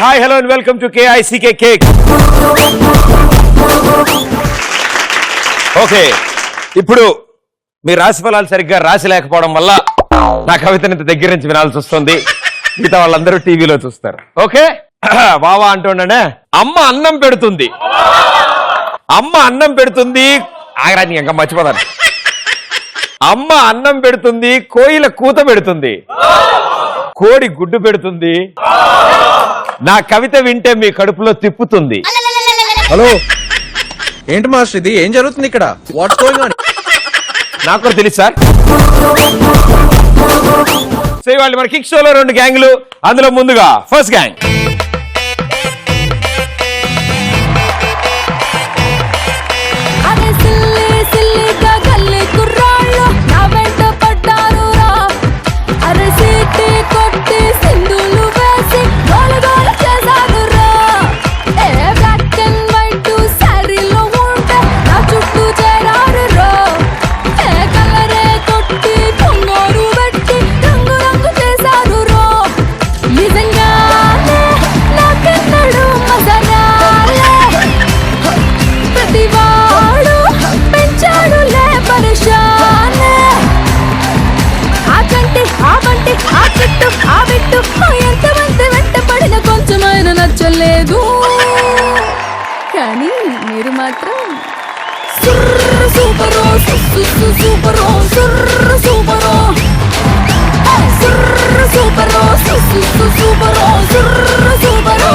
Hi hello and welcome to KICK cake. Okay, ఇప్పుడు మీ రాశి ఫలాలు సరిగ్గా రాసి లేకపోవడం వల్ల నా కవితని ఇంత దగ్గర నుంచి వినాల్సి వస్తుంది. మిగతా వాళ్ళందరూ టీవీలో చూస్తారు. ఓకే, బావా అంటుండే అమ్మ అన్నం పెడుతుంది, అమ్మ అన్నం పెడుతుంది. ఆగరాని ఇంకా మర్చిపోతాను. అమ్మ అన్నం పెడుతుంది, కోయిల కూత పెడుతుంది, కోడి గుడ్డు పెడుతుంది, నా కవిత వింటే మీ కడుపులో తిప్పుతుంది. హలో, ఏంటి మాస్టర్ ఇది? ఏం జరుగుతుంది ఇక్కడ? What's going on? నాకు కూడా తెలుసు సార్. సో ఇవాళ మన కిక్ షోలో 2 గ్యాంగ్లు. అందులో ముందుగా ఫస్ట్ గ్యాంగ్. నచ్చలేదు కానీ మీరు మాత్రం సూపరో సూపరో సూపరో సూపరో సూపరో సూపరో.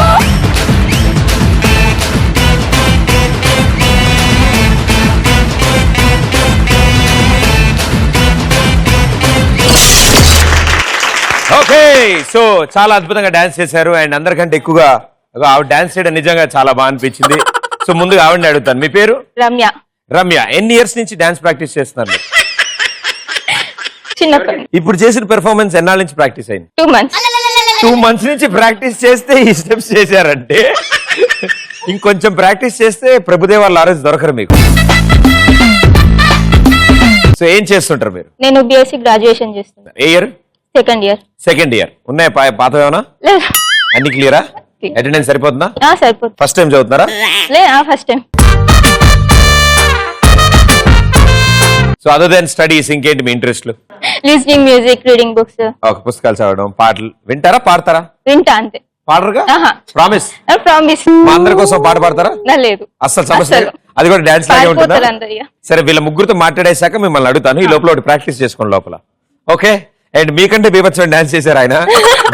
ఓకే, సో చాలా అద్భుతంగా డాన్స్ చేశారు. అండ్ అందరికంటే ఎక్కువగా ఆవిడ డాన్స్ చేయడం నిజంగా చాలా బాగా అనిపించింది. సో ముందుగా ఆవిడని అడుగుతాను, మీ పేరు? రమ్య. రమ్య, ఎన్ని ఇయర్స్ నుంచి డాన్స్ ప్రాక్టీస్ చేస్తున్నారు? చిన్నప్పటి. ఇప్పుడు చేసిన పెర్ఫార్మెన్స్ ఎన్నాళ్ళ నుంచి ప్రాక్టీస్ అయింది? 2 months. 2 months నుంచి ప్రాక్టీస్ చేస్తే ఈ స్టెప్స్ చేశారంటే ఇంకొంచెం ప్రాక్టీస్ చేస్తే ప్రభుదేవ వాళ్ళ ఆరోజు దొరకరు మీకు. సో ఏం చేస్తుంటారు మీరు? నేను BSc గ్రాడ్యుయేషన్ చేస్తున్నాను. ఏ ఇయర్? Second year. ఉన్నాయా పాత ఏమన్నా? లేదు. అన్ని క్లియరా? అటెండెన్స్ సరిపోతుందా? సరిపోతుంది. ఫస్ట్ టైం చదువుతున్నారా? First time. So other than studies ఇంకేంటి మీ ఇంట్రెస్ట్లు? Listening music, reading books. పుస్తకాలు చదవడం, పాటలు వింటారా, పాడతారా? వింటా అంతే. పాడరుగా? ప్రామిస్. ప్రామిస్. మా అందరి కోసం పాట పాడతారా? లేదు. అస్సలు సమస్య లేదు. అది కూడా డాన్స్ లాగే ఉంటుందా? సరే, వీళ్ళ ముగ్గురితో మాట్లాడేశాక మిమ్మల్ని అడుగుతాను. ఈ లోపల ఒకటి ప్రాక్టీస్ చేసుకోండి లోపల. ఓకే, అండ్ మీకంటే బీభత్సమైన డాన్స్ చేశారు ఆయన.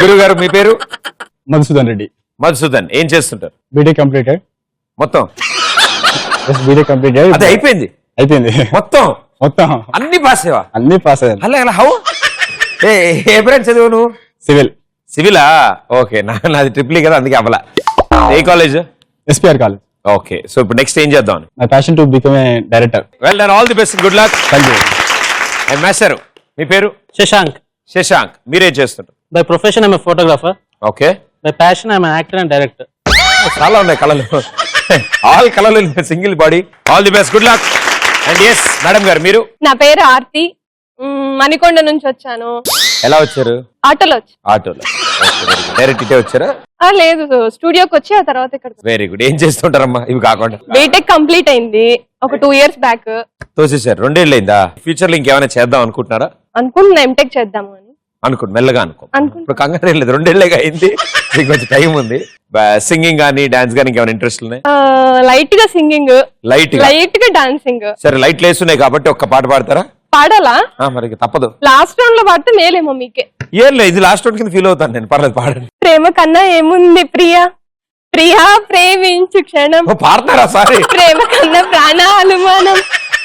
గురువు గారు, మీ పేరు? మధుసూదన్ రెడ్డి. మధుసూదన్, ఏం చేస్తుంటారు? BTech completed. మొత్తం బీటెక్ కంప్లీటెడ్. అది అయిపోయింది మొత్తం అన్ని పాస్ అయ్యా? అన్ని పాస్ అయ్యాను. అలా హౌ? ఏ బ్రాంచ్ చదివావు నువ్వు? సివిలా? ఓకే, నాది ట్రిపుల్ కదా, అందుకే అవ్వలా. ఏ college? SPR college. Okay, so ఇప్పుడు నెక్స్ట్ ఏం చేద్దాం? నా passion to become a director. Well done, all the best, good luck. Thank you. And master, మీ పేరు? శశాంక్, మీరేం చేస్తుంటారు? By profession, I'm a photographer. ఓకే. By passion, I'm an actor and director. చాలా ఉన్నాయి కళలు. ఆల్ కళలు, single body. All the best, good luck. And yes madam గారు, మీరు? నా పేరు ఆర్తి, మణికొండ నుంచి వచ్చాను. ఎలా వచ్చారు? ఆటోలో. డైరెక్ట్ ఇటే వచ్చారా? లేదు, స్టూడియోకి వచ్చి ఆ తర్వాత ఇక్కడ. Very good. ఏం చేస్తుంటారమ్మా ఇవి కాకుండా? బీటెక్ కంప్లీట్ అయింది ఒక 2 years బ్యాక్. తోసేసారు. 2 ఏళ్ళు అయిందా? ఫ్యూచర్ లో ఇంకేమైనా చేద్దాం అనుకుంటున్నారా? అనుకుంటున్నా, ఎంటెక్ చేద్దాము అని. మెల్లగా అనుకో. ఇప్పుడు కంగారు లేదు, 2 ఏళ్ళగా అయింది, కొంచెం టైం ఉంది. సింగింగ్ గానీ డాన్స్ గానీ ఇంకేమైనా ఇంట్రెస్ట్ ఉన్నాయి? లైట్ గా సింగింగ్, లైట్ గా డాన్సింగ్. సరే, లైట్ లేస్తున్నాయి కాబట్టి ఒక్క పాట పాడతారా? పాడాలా? మరి తప్పదు. లాస్ట్ రౌండ్ లో పాడితే మేలేమో మీకే. ఏం లేదు, ఇది లాస్ట్ రౌండ్ కింద ఫీల్ అవుతాను నేను. పర్లేదు, పాడండి. ప్రేమ కన్నా ఏముంది ప్రియా, ప్రియా ప్రేమించు క్షణం. పాడతారా? సారీ. ప్రేమ కన్నా ప్రాణాలు మనం,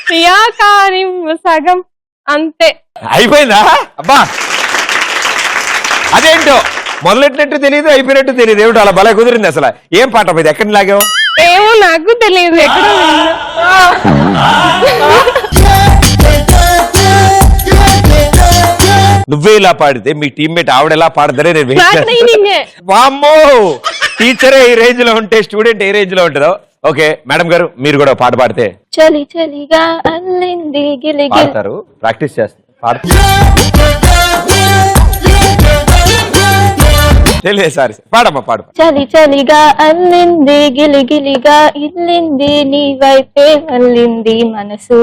ప్రియా కార్యము సగం, అంతే. అయిపోయిందా? అబ్బా, అదేంటో మొదలెట్టినట్టు తెలియదు, అయిపోయినట్టు తెలియదు. ఏమిటో అలా భలే కుదిరింది. అసలు ఏం పాట ఇది? ఎక్కడి లాగావు? ఏమో నాకు తెలియదు, ఎక్కడ. నువ్వే ఇలా పాడితే మీ టీమ్మేట్ ఆవిడ ఎలా పాడదరే నేను వామ్మో, టీచరే ఈ రేంజ్ లో ఉంటే స్టూడెంట్ ఏ రేంజ్ లో ఉంటుందో. ఓకే మేడం గారు, మీరు కూడా పాట పాడితే. చలి చలిగా అల్లింది గిలి పాడతారు, ప్రాక్టీస్ చేస్తారు. తెలియదు సారీ పాడమ్మా పాడు. చలి చలిగా అల్లింది గిలిగిలిగా ఇల్లింది నీ వైపే వల్లింది మనసు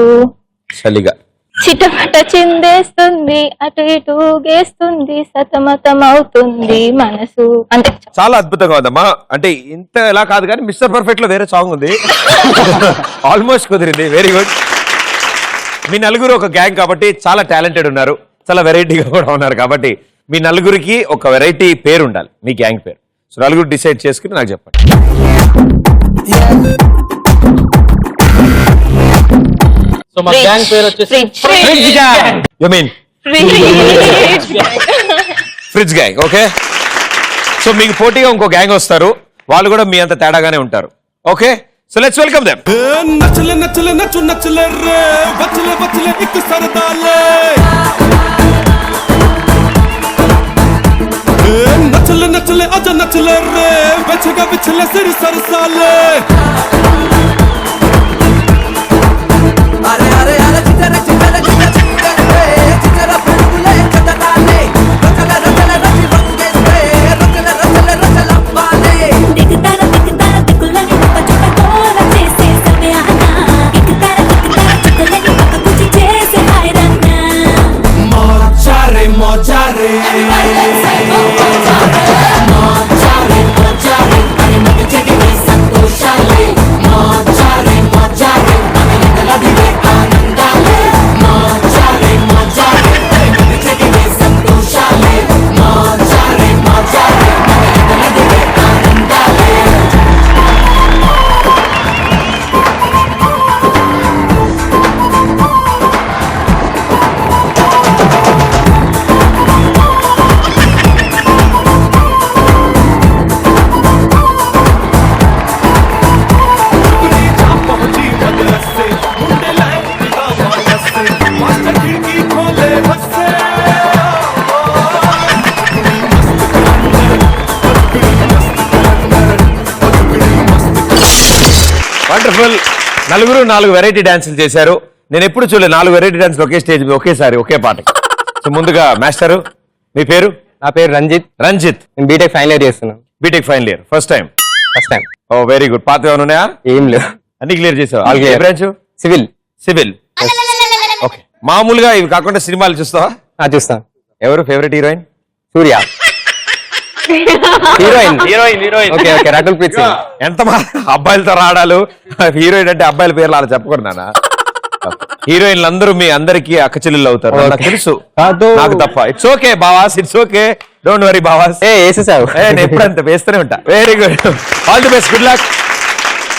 చలిగా చిటపట చిందేస్తుంది అటు ఇటు గేస్తుంది సతమతమవుతుంది మనసు అంటే చాలా అద్భుతంగా ఉందమ్మా. అంటే ఇంత ఎలా కాదు కానీ మిస్టర్ పర్ఫెక్ట్ లో వేరే సాంగ్ ఉంది. ఆల్మోస్ట్ కుదిరింది. Very good. మీ నలుగురు ఒక గ్యాంగ్ కాబట్టి చాలా టాలెంటెడ్ ఉన్నారు, చాలా వెరైటీగా కూడా ఉన్నారు కాబట్టి మీ నలుగురికి ఒక వెరైటీ పేరు ఉండాలి, మీ గ్యాంగ్ పేరు. సో నలుగురు డిసైడ్ చేసుకుని నాకు చెప్పండి. సో మా గ్యాంగ్ పేరు వచ్చేసి you mean fridge gang. Okay, so మీకు పోటీగా ఇంకో గ్యాంగ్ వస్తారు, వాళ్ళు కూడా మీ అంత తేడాగానే ఉంటారు. Okay, so let's welcome them. నచ్చలే నచ్చలే నచ్చు నచ్చలే రే బచ్చలే బచ్చలే ఇక్ సరదాలే నచ్చలే నచ్చలే అజ నచ్చలే రే బచ్చగా బిచ్చలే సిరి సరసాలే అరే అరే అరే చిచ్చర చిచ్చర చిచ్చరే చిచ్చర పురుగులే కదలాలే రచల రచల రచి వంగేస్తే రచల రచల రచల వాలే దిక్కుతార దిక్కులని ఒక చోట కోల చేసే సమయాన దిక్కుతార దిక్కులని ఒక కుచి చేసే హైరన్న మోచారే మోచారే మోచారే మోచారే అని మగ చెడిని సంతోషాలే మోచారే మోచారే అని ఎదలదివే ఆనందాలే మోచారే మోచారే అని మగ చెడిని సంతోషాలే మోచారే మోచారే అని ఎదలదివే ఆనందాలే पहुंची मदद से मुंडे लाइन दिखा वापस से मास्टर खिड़की खोले हंसे వండర్ఫుల్. నలుగురు 4 వెరైటీ డాన్సులు చేశారు. నేను ఎప్పుడు చూడలేదు 4 వెరైటీ డాన్సులు ఒకే స్టేజ్ మీద ఒకేసారి ఒకే పాటకి. సో ముందుగా మాస్టరు, మీ పేరు? నా పేరు రంజిత్. రంజిత్. నేను బీటెక్ ఫైనల్ ఇయర్ చేస్తున్నాను. BTech final year, first time? First time. Oh very good. పాత ఏమైనా ఉన్నాయా? ఏం లేదు. అన్ని క్లియర్ చేసావా? All clear. Branch? Civil. Civil. Okay, మామూలుగా ఇవి కాకుండా సినిమాలు చూస్తావా? చూస్తాను. ఎవరు favourite heroine? Suriya. Heroine. Heroine. Okay okay, Rakul Preet Singh. ఎంత అబ్బాయిలతో రాడాలు. హీరోయిన్ అంటే అబ్బాయిల పేర్లు అలా చెప్పకూడదా? హీరోయిన్లు అందరూ మీ అందరికి అక్క చెల్లెళ్ళు అవుతారు, నాకు తెలుసు, కాదు. నాకు తప్ప. ఇట్స్ ఓకే బావాస్, ఇట్స్ ఓకే, డోంట్ వరీ బావాస్. వేసేసావు. నేను ఎప్పుడంత వేస్తూనే ఉంటా. Very good, all the best, good luck.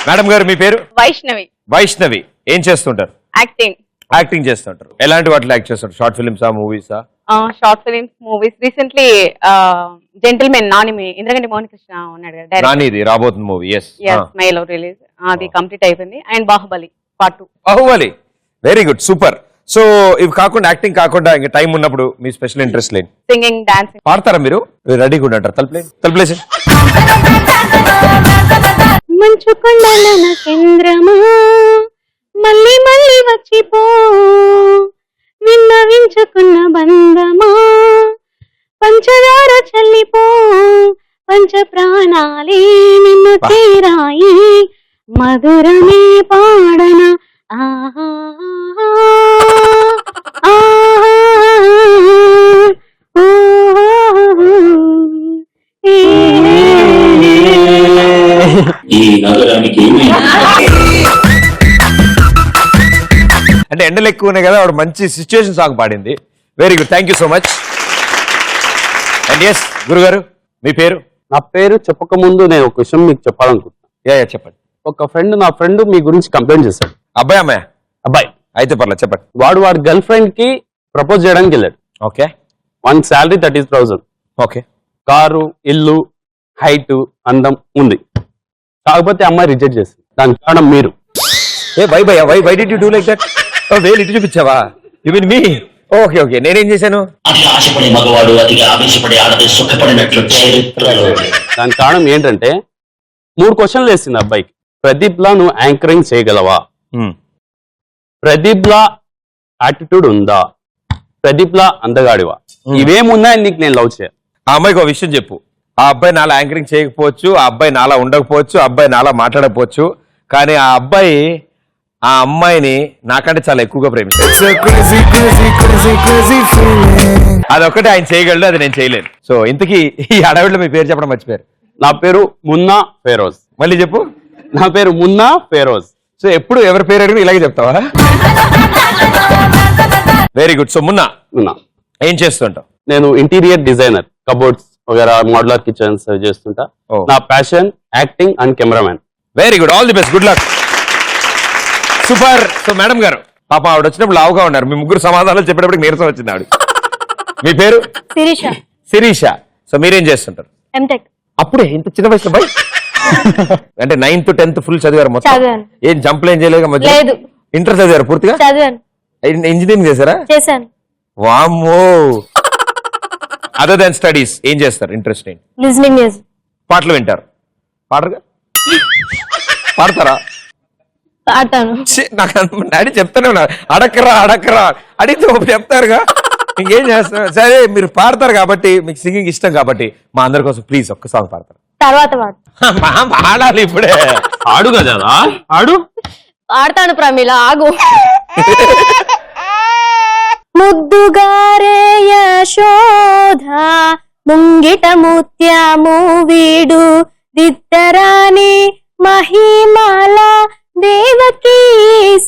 Madam గారు, మీ పేరు? వైష్ణవి. వైష్ణవి. ఏం చేస్తుంటారు? యాక్టింగ్. యాక్టింగ్ చేస్తుంటారు. ఎలాంటి వాటిలో యాక్ట్ చేస్తుంటారు? షార్ట్ ఫిల్మ్సా, మూవీసా? Short films, movies. Recently Gentleman Nani Indraganti Mohan Krishna ఉన్నాడు కదా డైరెక్టర్. నానిది రాబోతుంది మూవీ. ఎస్, మే లో రిలీజ్, అది కంప్లీట్ అయిపోయింది. And Baahubali part 2. Baahubali. Very good, super. So ఇవి కాకుండా, యాక్టింగ్ కాకుండా ఇంకా టైం ఉన్నప్పుడు మీ స్పెషల్ ఇంట్రెస్ట్ లేని సింగింగ్, డాన్సింగ్. పాడతారా మీరు? రెడీగా ఉంటారు. తలుపులేసి మంచు కొండలన చంద్రమా మళ్ళీ మళ్ళీ వచ్చిపో విన్నవించుకున్న బంధమా పంచదార చల్లిపో పంచ ప్రాణాలే నిన్ను తీరాయి మధురమే పాడన ఆహా ఆహా ఈ నగరానికి అంటే ఎండలు ఎక్కువ ఉన్నాయి కదా, ఆవిడ మంచి సిచ్యువేషన్ సాంగ్ పాడింది. Very good, thank you so much. And yes, గురుగారు, మీ పేరు? నా పేరు చెప్పక ముందు నేను ఒక విషయం మీకు చెప్పాలనుకుంటున్నాను. యా చెప్పండి. నా ఫ్రెండ్ మీ గురించి కంప్లైంట్ చేశాడు. అబ్బాయి అమ్మాయి? అబ్బాయి. అయితే పర్లేదు, చెప్పండి. వాడి గర్ల్ ఫ్రెండ్ కి ప్రపోజ్ చేయడానికి వెళ్ళాడు. ఓకే. One salary 30,000. ఓకే. కారు, ఇల్లు, హైట్, అందం ఉంది. కాకపోతే అమ్మాయి రిజెక్ట్ చేసింది. దానికి కారణం మీరు. Why did you do like that? వేలు ఇటు చూపించావా? You mean me? Okay okay, నేనేం చేశాను? అతి ఆశపడే మగవాడు అతిగా ఆవేశపడే ఆడది సుఖపడినట్లు చరిత్రలో. దానికి కారణం ఏంటంటే 3 క్వశ్చన్లు వేసింది అబ్బాయికి. ప్రదీప్ లా నువ్వు యాంకరింగ్ చేయగలవా? ప్రదీప్ లా యాటిట్యూడ్ ఉందా? ప్రదీప్ లా అందగాడివా? ఇవేమున్నాయని నీకు నేను లవ్ చేయాలి. ఆ అమ్మాయికి ఒక విషయం చెప్పు, ఆ అబ్బాయి నాలా యాంకరింగ్ చేయకపోవచ్చు, ఆ అబ్బాయి నాలా ఉండకపోవచ్చు, ఆ అబ్బాయి నాలా మాట్లాడకపోవచ్చు, కానీ ఆ అబ్బాయి ఆ అమ్మాయిని నాకంటే చాలా ఎక్కువగా ప్రేమిస్తాడు. అదొక్కటే ఆయన చేయగలడు, అది నేను చేయలేను. సో ఇంతకీ ఈ అడవిలో మీ పేరు చెప్పడం మర్చిపోయారు. నా పేరు మున్నా ఫెరోజ్. మళ్ళీ చెప్పు. నా పేరు మున్నా ఫెరోజ్. సో ఎప్పుడు ఎవరి పేరు అడిగినా ఇలాగే చెప్తావా? Very good. సో మున్నా ఏం చేస్తుంటావు? నేను ఇంటీరియర్ డిజైనర్, కబోర్డ్స్ వగేరా మోడ్యులర్ కిచెన్స్ చేస్తుంటా. నా passion acting and cameraman. Very good, all the best, good luck, super. So madam గారు, పాప ఆవిడ వచ్చినప్పుడు లావుగా ఉన్నారు, మీ ముగ్గురు సమాధానాలు చెప్పేటప్పుడు నీరసం వచ్చింది ఆవిడ. మీ పేరు? శిరీష. శిరీష. సో మీరేం చేస్తుంటారు? ఎంటెక్. అప్పుడే ఇంత చిన్న వయసులో బై అంటే 9th 10th ఫుల్ చదివారు మొత్తం? చదివాను. ఏం జంప్లు ఏం చేయలేదు? లేదు. ఇంటర్ చదివారు పూర్తిగా? చదివాను. ఇంజనీరింగ్ చేశారా? చేశాను. వామ్మో. అదర్ దాన్ స్టడీస్ ఏం చేస్తారు? ఇంట్రెస్ట్ ఏంటి? Listening music. పాటలు వింటారు? పాడరుగా? పాడతారా? పాడతాను. నాకు డాడీ చెప్తానే ఉన్నారు, అడక్కరా అడక్కరా అడిగితే ఒకటి చెప్తారుగా, ఇంకేం చేస్తారు? సరే మీరు పాడతారు కాబట్టి, మీకు సింగింగ్ ఇష్టం కాబట్టి మా అందరి కోసం ప్లీజ్ ఒక్క సాంగ్ పాడతారు. తర్వాత పాడాలి ఇప్పుడే. ఆడు కదా ఆడు. పాడతాను ప్రమీల, ఆగు. ముద్దుగారే యశోధ ముంగిట ముత్యము వీడు దిద్దరాని మహిమాల దేవకీ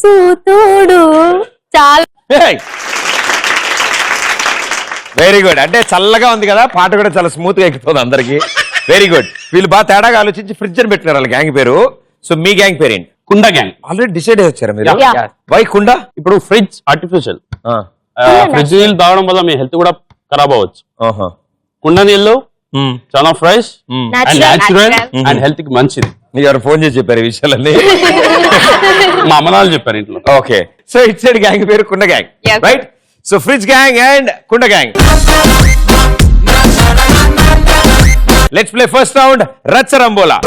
సూతుడు. చాలా వెరీ గుడ్. అంటే చల్లగా ఉంది కదా, పాట కూడా చాలా స్మూత్ గా ఎక్కుతుంది అందరికి. Very good. వీళ్ళు బాగా తేడాగా ఆలోచించి ఫ్రిడ్జ్ అని పెట్టినారు వాళ్ళ గ్యాంగ్ పేరు. సో మీ గ్యాంగ్ పేరు ఏంటి? కుండ గ్యాంగ్. ఆల్రెడీ డిసైడ్ అయ్యి వచ్చారా మీరు? Yeah. వై కుండ? ఇప్పుడు ఫ్రిడ్జ్ ఆర్టిఫిషియల్, ఫ్రిడ్జ్ నీళ్ళు తాగడం వల్ల మీ హెల్త్ కూడా ఖరాబ్ అవ్వచ్చు. కుండ నీళ్ళు చాలా fresh and natural and health కి మంచిది. మీరు ఎవరు ఫోన్ చేసి చెప్పారు ఈ విషయాలన్నీ? మా అమ్మనాలు చెప్పారు ఇంట్లో. Okay. So it side gang పేరు కుండ gang, Yes. Right? So fridge gang and కుండ gang. Let's play first round రచ్చరంబోలా.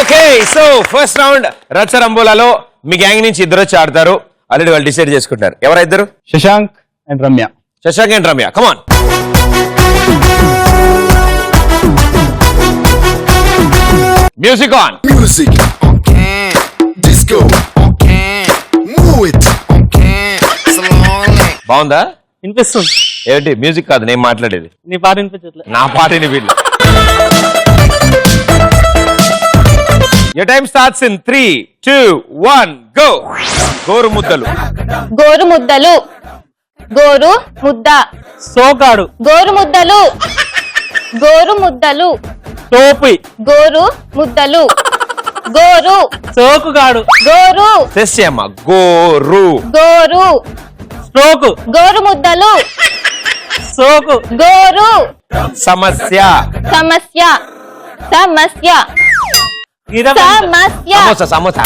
ఓకే, సో ఫస్ట్ రౌండ్ రచ్చరంబోలాలో మీ గ్యాంగ్ నుంచి ఇద్దరు వచ్చి ఆడతారు. ఆల్రెడీ వాళ్ళు డిసైడ్ చేసుకుంటారు. ఎవరా ఇద్దరు? Shashank and Ramya. Shashank and Ramya, come on. Music on. Music on can, disco on can, move it on can, slowly. బాగుందా? వినిపిస్తుంది. ఏంటి మ్యూజిక్ కాదు నేను మాట్లాడేది. నీ పాట వినిపించట్లే. నా పాటని వీళ్ళు. Your time starts in 3, 2, 1, go. గోరు ముద్దలు. గోరు ముద్దలు. గోరు ముద్ద. సోకాడు. గోరు ముద్దలు. గోరు ముద్దలు. టోపి. గోరు ముద్దలు. గోరు. సోకుగాడు. గోరు. శస్యమ్మ. గోరు. గోరు. స్ట్రోక్. గోరు ముద్దలు. సోకు. గోరు. సమస్య. సమస్య. సమస్య. సమస్య. సమోసా సమోసా.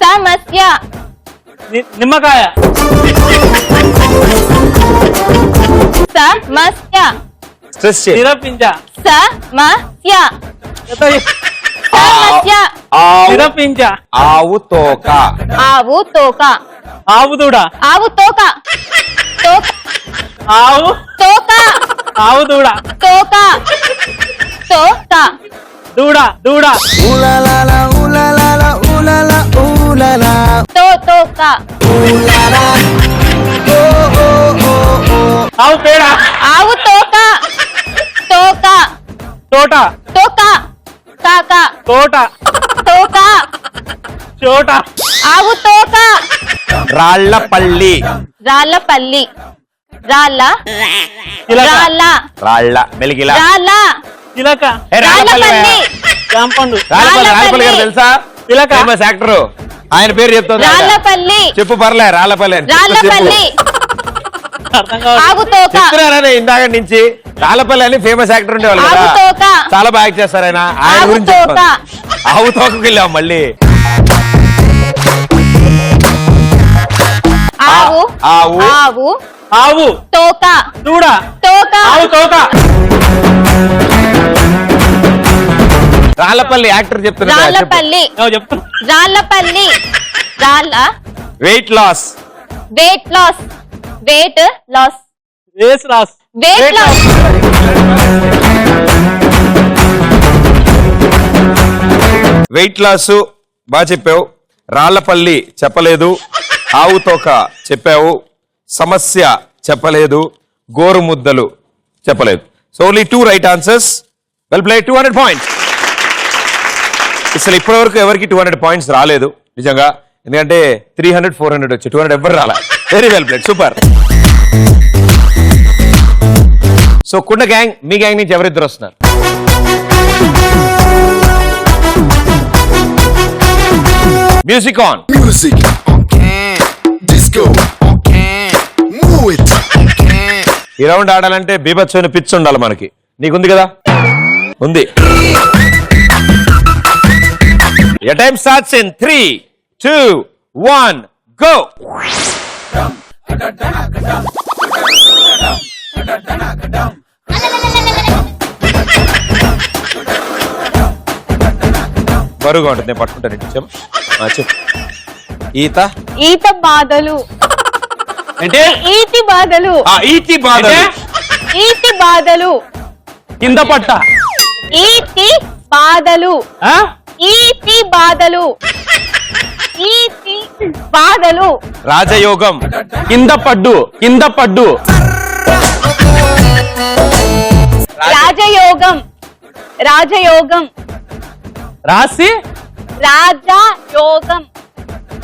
సమస్య. నిమ్మకాయ. సమస్య. శస్య. నిరపించ. సమస్య. సమస్య. ఆవు. నిరపించ. ఆవు తోక. ఆవు తోక. ఆవు దూడ. ఆవు తోక. తోక. ఆవు తోక. ఆవు దూడ. తోక. తోక. దూడ. దూడ. Ooh la la la, ooh la la la, ooh la la, ooh la la. తోక. Ooh la la. Oh oh oh oh. ఆవు పేడ. ఆవు తోక. తోక. తోట. తోక. కాక. తోట. తోక. చోట. ఆవు తోక. రాళ్లపల్లి. రాళ్ళపల్లి. రాళ్ళ. చిలక. రాళ్ళ. రాళ్ల మెలిగిల. రాళ్ళ. చిలక. రాళ్ళపల్లి. జాంపండు. రాళ్లపల్లి గారు తెలుసా? చిలక. Famous actor. ఆయన పేరు చెప్తుంది. రాళ్ళపల్లి. చెప్పు పర్లే. రాళ్లపల్లి అని చెప్పు, రాళ్ళపల్లి. అర్థం కావాలి. ఆవు తోక. చెప్తున్నారా ఇందాక నుంచి? రాళ్లపల్లి అని ఫేమస్ యాక్టర్ ఉండేవాళ్ళు ఆవు కదా, తోక. చాలా బాగా యాక్ట్ చేస్తారు ఆయన. ఆయన ఆవు గురించి తోక. చెప్తాను. ఆవు తోకకి వెళ్ళాం మళ్ళీ. ఆవు. ఆవు. ఆవు. ఆవు. తోక. దూడ. తోక. ఆవు తోక. రాళ్లపల్లి యాక్టర్ చెప్తున్నా. రాళ్ళపల్లి. నేను చెప్తున్నా. రాళ్ళపల్లి. రాళ్ళ. Weight loss. Weight loss weight loss రేస్ రాస్ వెయిట్ లాస్ వెయిట్ లాస్ బాగా చెప్పావు. రాళ్లపల్లి చెప్పలేదు. ఆవు తోక చెప్పావు. సమస్య చెప్పలేదు. గోరు ముద్దలు చెప్పలేదు. So only 2 right answers. Well play. 200 points. అసలు ఇప్పటి వరకు ఎవరికి 200 పాయింట్స్ రాలేదు నిజంగా. ఎందుకంటే 300 400 వచ్చి 200 ఎవరు రాలా. Very well played. Super. So కుండ గ్యాంగ్, మీ గ్యాంగ్ నుంచి ఎవరిద్దరు వస్తున్నారు? Music on. Music on can. Disco on can. Move it on can. ఈ రౌండ్ ఆడాలంటే బీభత్సమైన పిచ్ ఉండాలి మనకి. నీకుంది కదా? ఉంది. Your time starts in 3, 2, 1, go. బరువుగా ఉంటుంది. నేను పట్టుకుంటాను. చెప్పు. ఈత ఈత బాధలు అంటే ఈతి బాధలు ఈతి బాధలు. ఈతి బాధలు కింద పట్ట. ఈతి బాధలు ఆ? ఈతి బాధలు ఈతి బాధలు రాజయోగం. కింద పడ్డు. కింద పడ్డు. రాజయోగం రాజయోగం రాసి రాజయోగం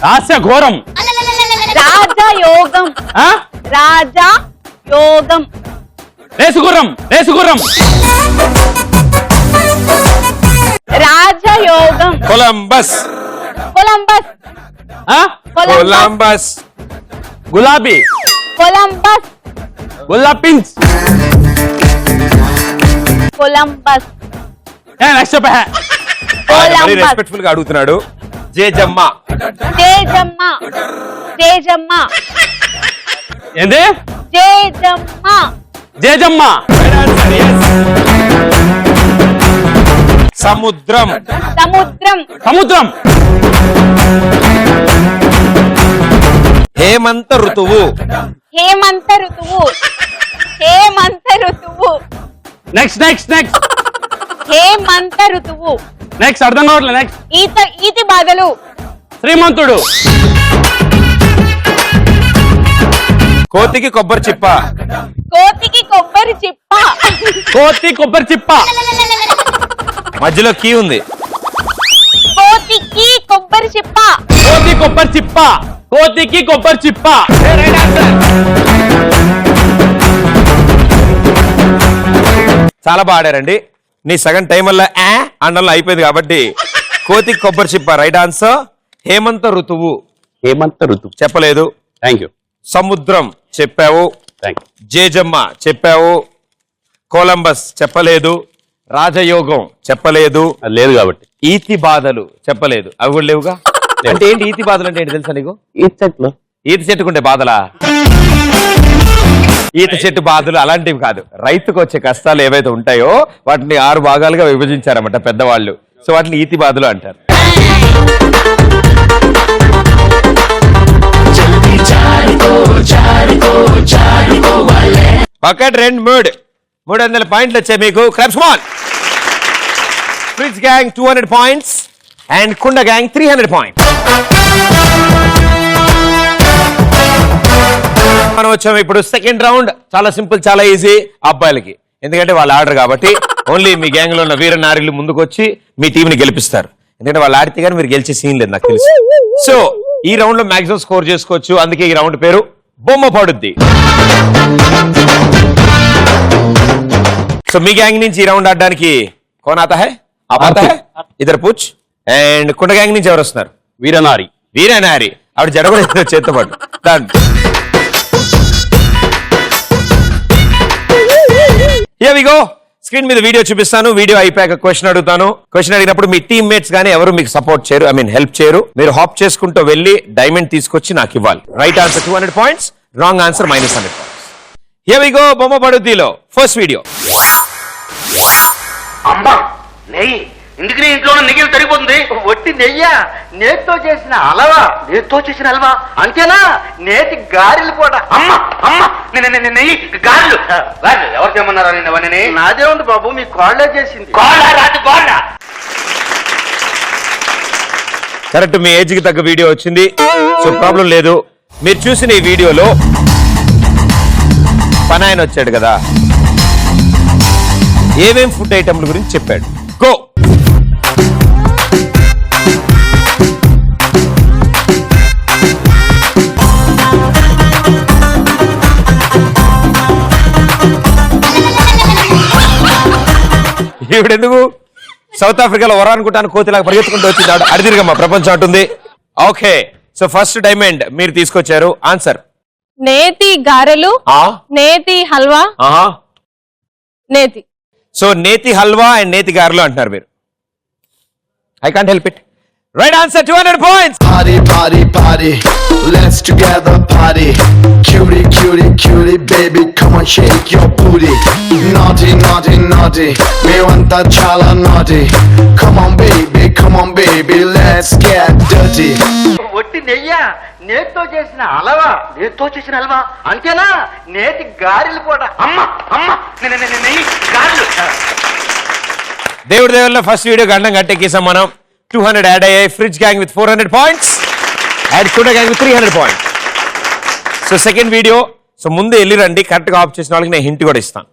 రాస్య ఘోరం. రాజయోగం ఆ? రాజయోగం రేసుగుర్రం. రేసుగుర్రం. రాజయోగం కొలంబస్. కొలంబస్ ఆ? కొలంబస్. గులాబీ. కొలంబస్ గులాబిన్స్. కొలంబస్ నెక్స్ట్ చెప్ప. వెరీ రెస్పెక్ట్ఫుల్ గా అడుగుతున్నాడు. జేజమ్మ. తేజమ్మ తేజమ్మ ఏంది? తేజమ్మ జేజమ్మ. సముద్రం. సముద్రం సముద్రం. హేమంత ఋతువు. హేమంత ఋతువు హేమంత ఋతువు నెక్స్ట్ నెక్స్ట్ నెక్స్ట్ హేమంత ఋతువు నెక్స్ట్ అర్థం కావట్లేదు. నెక్స్ట్ ఈతి బాధలు శ్రీమంతుడు. కోతికి కొబ్బరి చిప్ప. కోతికి కొబ్బరి చిప్ప కోతి కొబ్బరి చిప్ప. మధ్యలో కీ ఉంది. కోతికి కొబ్బరి చిప్ప కోతి కొబ్బరి చిప్ప. కోతికి కొబ్బరి చిప్ప. చాలా బాగా ఆడారండి. నీ సగం టైం వల్ల అండంలో అయిపోయింది కాబట్టి కోతికి కొబ్బరి చిప్ప రైట్ ఆన్సర్. హేమంత ఋతువు హేమంత ఋతువు చెప్పలేదు. Thank you. సముద్రం చెప్పావు. Thank you. జేజమ్మ చెప్పావు. కొలంబస్ చెప్పలేదు. రాజయోగం చెప్పలేదు. అది లేదు కాబట్టి. ఈతి బాధలు చెప్పలేదు. అవి కూడా లేవుగా. అంటే ఏంటి ఈతి బాధలు అంటే ఏంటి తెలుసా నీకు? ఈ చెట్లు ఈత చెట్టుకుంటే బాధలా? ఈత చెట్టు బాధలు అలాంటివి కాదు. రైతుకు వచ్చే కష్టాలు ఏవైతే ఉంటాయో వాటిని 6 భాగాలుగా విభజించారన్నమాట పెద్దవాళ్ళు. సో వాటిని ఈతి బాధలు అంటారు. ఒకటి 2 3 300 పాయింట్లు వచ్చాయి మీకు. Claps on. Fridge gang 200 points and కుండ గ్యాంగ్ 300 పాయింట్స్. మనం వచ్చాము ఇప్పుడు సెకండ్ రౌండ్. చాలా సింపుల్, చాలా ఈజీ అబ్బాయిలకి. ఎందుకంటే వాళ్ళు ఆడరు కాబట్టి ఓన్లీ మీ గ్యాంగ్ లో ఉన్న వీర నారీలు ముందుకు వచ్చి మీ టీం ని గెలిపిస్తారు. ఎందుకంటే వాళ్ళు ఆడితే కానీ మీరు గెలిచే సీన్ లేదు నాకు తెలుసు. సో ఈ రౌండ్ లో మాక్సిమం స్కోర్ చేసుకోవచ్చు. అందుకే ఈ రౌండ్ పేరు బొమ్మ పడుద్ది. సో మీ గ్యాంగ్ నుంచి ఈ రౌండ్ ఆడడానికి కౌన్ ఆతా హై? ఆప్ ఆతా హై? ఇద్దరు పూచ్. అండ్ కుండ గ్యాంగ్ నుంచి ఎవరు వస్తున్నారు? వీరనారి. వీరనారి. ఆవిడ జడ కూడా చేత్తో పాటు. Here we go. స్క్రీన్ మీద వీడియో చూపిస్తాను. వీడియో అయిపోయాక క్వశ్చన్ అడుగుతాను. క్వశ్చన్ అడిగినప్పుడు మీ టీమ్ మేట్స్ గానీ ఎవరు మీకు సపోర్ట్ చేయరు, హెల్ప్ చేయరు. మీరు హాప్ చేసుకుంటూ వెళ్ళి డైమండ్ తీసుకొచ్చి నాకు ఇవ్వాలి. Right answer 200 points, wrong answer -100 points. Here we go. బొమ్మ పడుద్దిలో ఫస్ట్ వీడియో. అమ్మా నెయ్యి ఇందుకనే ఇంట్లో నెయ్యి సరిపోతుంది. ఒట్టి నెయ్యా? నేతితో చేసిన హల్వా అంతేనా? నేతి గారెలు కూడా. అమ్మ నెయ్యి గారెలు ఎవరు చేయమన్నారా నేను అవన్నీ? నాదే ఉంది బాబు, మీ కోళ్ళే చేసింది. కోళ్ళ కరెక్ట్, మీ ఏజ్ కి తగ్గ వీడియో వచ్చింది, సో ప్రాబ్లం లేదు. మీరు చూసిన ఈ వీడియోలో పనాయన వచ్చాడు కదా, ఏమేం ఫుడ్ ఐటమ్ల గురించి చెప్పాడు. గో. ఈవిడెందుకు సౌత్ ఆఫ్రికాలో వరానుకుంటాను కోతిలాగా పరిగెత్తుకుంటూ వచ్చింది, అడిదిరిగమ్మా ప్రపంచం అంటుంది. ఓకే, సో ఫస్ట్ డైమండ్ మీరు తీసుకొచ్చారు. ఆన్సర్ నేతి గారెలు, నేతి హల్వా, నేతి. సో నేతి హల్వా అండ్ నేతి గారెలు అంటున్నారు మీరు. I can't help it. Right answer, 200 points. Party, let's together party. Cutie, baby, come on, shake your booty. Naughty, me want that chala naughty. Come on, baby, let's get dirty. ఒట్టి నెయ్యా? నేతితో చేసిన హల్వా అంతేనా? నేతి గారెలు కూడా. అమ్మ నెయ్యి గారెలు. దేవుడి దేవుళ్ళ ఫస్ట్ వీడియో గండం గట్టెక్కేసాం మనం. 200 యాడ్ అయ్యాయి. Fridge gang with 400 points and కూడా gang with 300 points. So second video, so ముందు వెళ్ళి రండి, కరెక్ట్ గా ఆఫ్ చేసిన వాళ్ళకి నేను హింట్ కూడా ఇస్తాను.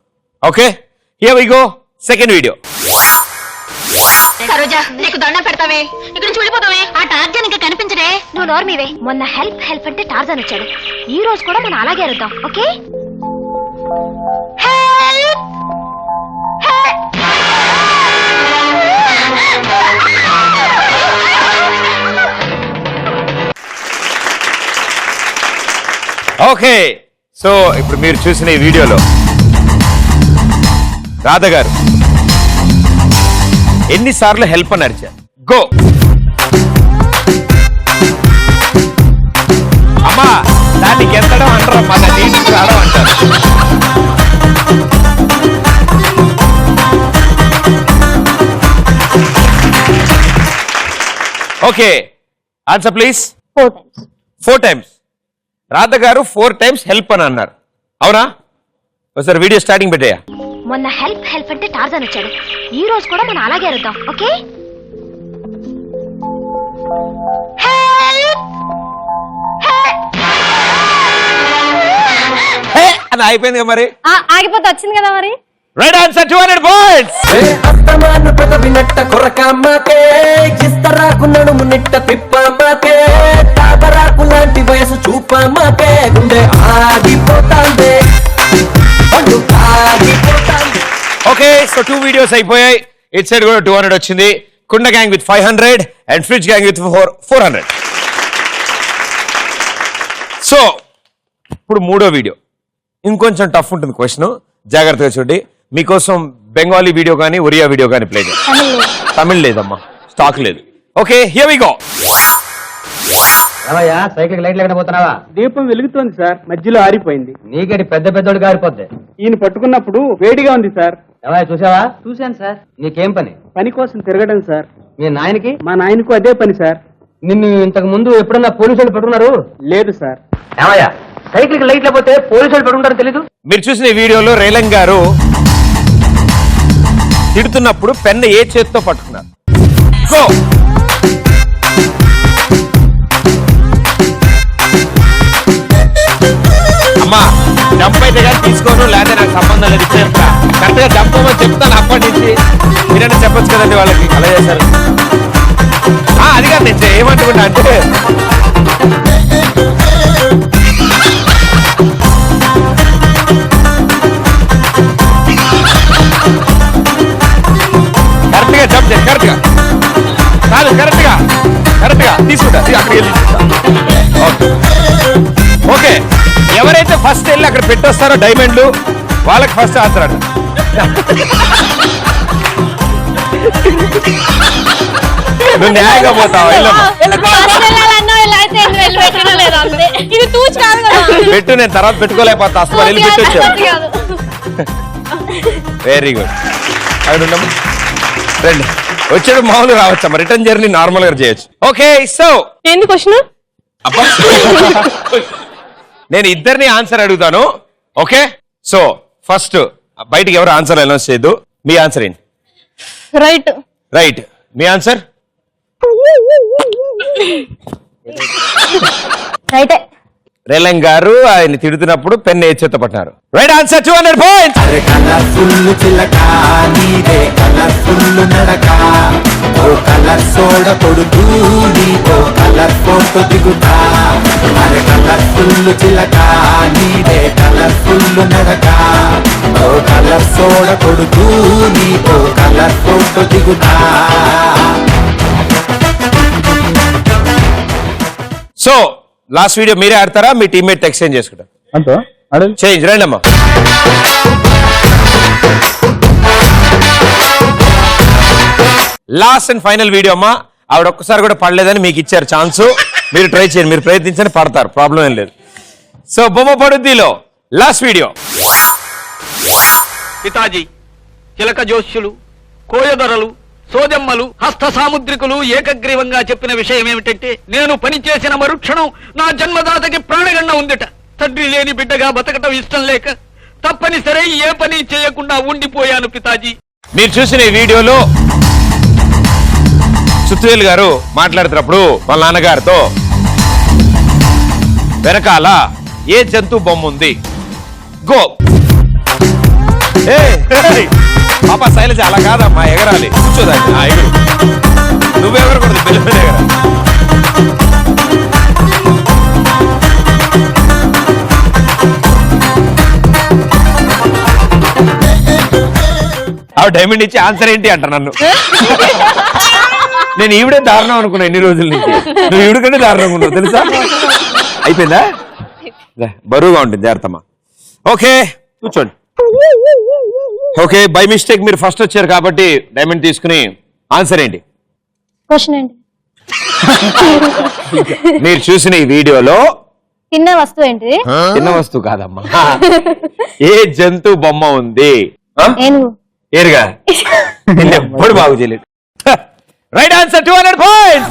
Okay, here we go. Second video. Saroja, నీకు దండం పెడతావే, ఇక్కడ నుంచి వెళ్ళిపోతావే. ఆ టార్జన్ ఇంకా కనిపించడే. నువ్వు నోర్మివే. మొన్న హెల్ప్ అంటే టార్జన్ వచ్చాడు. ఈ రోజు కూడా మనం అలాగే అరుద్దాం. ఓకే, ఓకే, సో ఇప్పుడు మీరు చూసిన ఈ వీడియోలో రాధ గారు ఎన్నిసార్లు హెల్ప్ అని అరిచారు? గో. అమ్మా దానికి ఎంతడం అంటారు, మా నీటికి రావడం అంటారు. Okay, answer please. 4 times. Radha గారు 4 times హెల్ప్ అని అన్నారు, అవునా? ఒకసారి వీడియో స్టార్టింగ్ పెట్టాయా? మొన్న హెల్ప్ అంటే టార్జన్ వచ్చాడు. ఈ రోజు కూడా మనం అలాగే అరుద్దాం. ఓకే, అని అయిపోయింది కదా మరి. ఆగిపోతే వచ్చింది కదా మరి. Right answer, 200 points. అస్తమాను పెదవి నట్ట కొరకమ్మకే, ఇస్తరాకు నడుము నిట్ట తిప్పమ్మకే, తాబరాకు లాంటి వయసు చూపమ్మకే, గుండె ఆగిపోతాందే. ఓకే, సో 2 వీడియోస్ అయిపోయాయి. ఇట్ సైడ్ కూడా 200 వచ్చింది. కుండ gang with 500 and fridge gang with 400. So ఇప్పుడు మూడో వీడియో ఇంకొంచెం టఫ్ ఉంటుంది క్వశ్చన్, జాగ్రత్తగా చూడండి. మీకోసం బెంగాలీ వీడియో కానీ ఒరియా వీడియో కానీ ప్లే చేయండి. తమిళ్ లేదమ్మా, స్టాక్ లేదు. Okay, here we go. Cycle light లేకుండా పోతున్నావా? దీపం వెలుగుతోంది సార్, మధ్యలో ఆరిపోయింది. నీకటి పెద్దోడు గారిపోద్ది. ఈయన పట్టుకున్నప్పుడు వేడిగా ఉంది సార్. చూసావా? చూశాను సార్. నీకేం పని? పని కోసం తిరగడం సార్. మీ నాయనకి? మా నాయనకు అదే పని సార్. నిన్ను ఇంతకు ముందు ఎప్పుడన్నా పోలీసులు పట్టుకున్నారు? లేదు సార్. ఏమయ్యా, సైకిల్ లైట్ లేకపోతే పోలీసులు పట్టుకుంటారో తెలీదు? మీరు చూసిన ఈ వీడియోలో రేలంగ్ గారు తిడుతున్నప్పుడు పెన్ను ఏ చేతితో పట్టుకున్నారు? గో. అమ్మా జంప్ అయితే కానీ తీసుకోను, లేదా నాకు సంబంధం లేదు. ఇచ్చేస్తా కరెక్ట్ గా జంప్ అవ్వమని చెప్తాను అప్పటి నుంచి. మీరైనా చెప్పొచ్చు కదండి వాళ్ళకి, అలా చేశారు. అది కాదు నేను ఏమంటున్నా అంటే, కరెక్ట్ గా జంప్ చేయండి, కరెక్ట్ గా కాదు, కరెక్ట్ గా తీసుకుంటా, అక్కడికి వెళ్ళి ఓకే. ఎవరైతే ఫస్ట్ వెళ్ళి అక్కడ పెట్టొస్తారో డైమండ్లు వాళ్ళకి ఫస్ట్ ఆన్సర్ అంట. నువ్వు న్యాయంగా పోతావా? పెట్టు, నేను తర్వాత పెట్టుకోలేకపోతా. అసలు వెళ్ళి పెట్టొచ్చాను. Very good. అక్కడ ఉండము రండి. వచ్చాడు మామూలు రావచ్చమ్మా, రిటర్న్ జర్నీ నార్మల్ గా చేయొచ్చు. ఓకే సో ఏంది క్వశ్చన్? అబ్బా నేను ఇద్దరిని ఆన్సర్ అడుగుతాను. ఓకే సో ఫస్ట్ బయటికి ఎవరు ఆన్సర్ అనౌన్స్ చేయొద్దు. మీ ఆన్సర్ ఏంటి? రైట్. రైట్. మీ ఆన్సర్? రైటే. రేలంగ్ గారు ఆయన తిడుతున్నప్పుడు పెన్ ఏ చేత పట్టినారు. Right answer 200 points. కలర్ఫుల్ చిలక నీదే కలర్ఫుల్ నడక ఓ కలర్ సోడ కొడుతూ నీతో కలర్ ఫోటో దిగుతా అరే కలర్ఫుల్ చిలక నీదే కలర్ఫుల్ నడక ఓ కలర్ సోడ కొడుతూ నీతో కలర్ ఫోటో దిగుతా. సో లాస్ట్ వీడియో మీరే ఆడతారా, మీ టీమ్మేట్ ఎక్స్చేంజ్ చేసుకుంటారు? అంతే చేంజ్ రండి అమ్మా. లాస్ట్ అండ్ ఫైనల్ వీడియో అమ్మా. ఆవిడ ఒక్కసారి కూడా పడలేదని మీకు ఇచ్చారు ఛాన్స్. మీరు ట్రై చేయండి, మీరు ప్రయత్నించండి, పడతారు, ప్రాబ్లం ఏం లేదు. సో బొమ్మ పడుద్దిలో లాస్ట్ వీడియో. పితాజీ, చిలక జోష్యులు, కోయదొరలు, సోదెమ్మలు, హస్త సాముద్రికులు ఏకగ్రీవంగా చెప్పిన విషయం ఏమిటంటే, నేను పనిచేసిన మరుక్షణం నా జన్మదాతకి ప్రాణగండ ఉందిట. తండ్రి లేని బిడ్డగా బతకటం ఇష్టం లేక తప్పనిసరి ఏ పని చేయకుండా ఉండిపోయాను పితాజీ. మీరు చూసిన ఈ వీడియోలో సుత్వేల్ గారు మాట్లాడుతున్నప్పుడు వాళ్ళ నాన్నగారితో వెనకాల ఏ జంతు బొమ్మ ఉంది? గో. పాప శైలజ అలా కాదమ్మా, ఎగరాలి, కూర్చోదాన్ని. ఎగురు, నువ్వెగరకూడదు, పిల్లలు ఎగరాలి. ఆవిడ డైమండ్ ఇచ్చి ఆన్సర్ ఏంటి అంట నన్ను. నేను ఈవిడే దారుణం అనుకున్నా ఎన్ని రోజుల నుంచి. నువ్వు ఈవిడ కంటే దారుణంగా ఉన్నావు తెలుసా. అయిపోయిందా? బరువుగా ఉంటుంది, జాగ్రత్తమ్మా. ఓకే కూర్చోండి. ఓకే బై మిస్టేక్ మీరు ఫస్ట్ వచ్చారు కాబట్టి డైమండ్ తీసుకుని ఆన్సర్ ఏంటి? క్వశ్చన్ ఏంటి? మీరు చూసిన ఈ వీడియోలో తిన్న వస్తువు ఏంటి? చిన్న వస్తువు కాదమ్మా, ఏ జంతు బొమ్మ ఉంది? ఏనుగు. ఏరుగా ఎప్పుడు బాగు చేయలేదు. Right answer 200 points.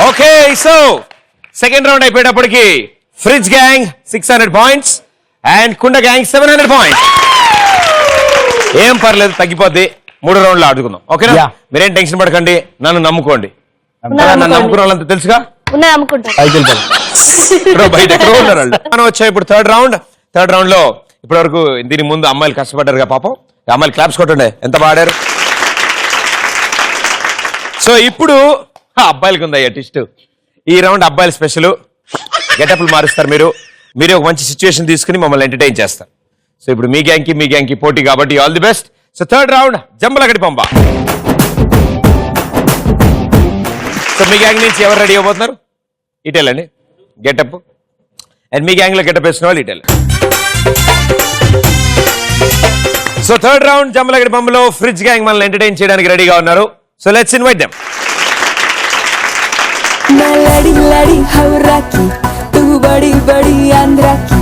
Okay so second round అయిపోయేటప్పటికి ఫ్రిడ్జ్ గ్యాంగ్ 600 పాయింట్స్ అండ్ కుండ గ్యాంగ్ 700 పాయింట్స్. ఏం పర్లేదు, తగ్గిపోద్ది. 3 రౌండ్లు ఆడుకుందాం. ఓకేనా? మీరేం టెన్షన్ పడకండి, నన్ను నమ్ముకోండి. నన్ను నమ్ముకున్న వాళ్ళంతా తెలుసుగా. బయట ఎక్కడ ఉన్నారు వాళ్ళు. మనం వచ్చాయి ఇప్పుడు థర్డ్ రౌండ్ లో ఇప్పటి వరకు దీని ముందు అమ్మాయిలు కష్టపడ్డారుగా పాపం. అమ్మాయిలు క్లాప్స్ కొట్టండి, ఎంత బాడారు. సో ఇప్పుడు అబ్బాయిలకి ఉందయ్యా ట్విస్ట్. ఈ రౌండ్ అబ్బాయిల స్పెషల్. గెటప్లు మారుస్తారు మీరు ఒక మంచి సిచ్యువేషన్ తీసుకుని మమ్మల్ని ఎంటర్టైన్ చేస్తారు. సో ఇప్పుడు మీ గ్యాంగ్ కి పోటీ కాబట్టి all the best. So third round జంబలగడి పంప. సో మీ గ్యాంగ్ నుంచి ఎవరు రెడీ అవబోతున్నారు? ఇటెళ్ళండి గెటప్. అండ్ మీ గ్యాంగ్ లో గెటప్ వేసిన వాళ్ళు ఇటెళ్ళండి. సో థర్డ్ రౌండ్ జంబలగడి పంపలో ఫ్రిడ్జ్ గ్యాంగ్ మనల్ని ఎంటర్టైన్ చేయడానికి రెడీగా ఉన్నారు. So let's invite them. मैं लड़ी लड़ी हवरा की तू बड़ी बड़ी आंध्रा की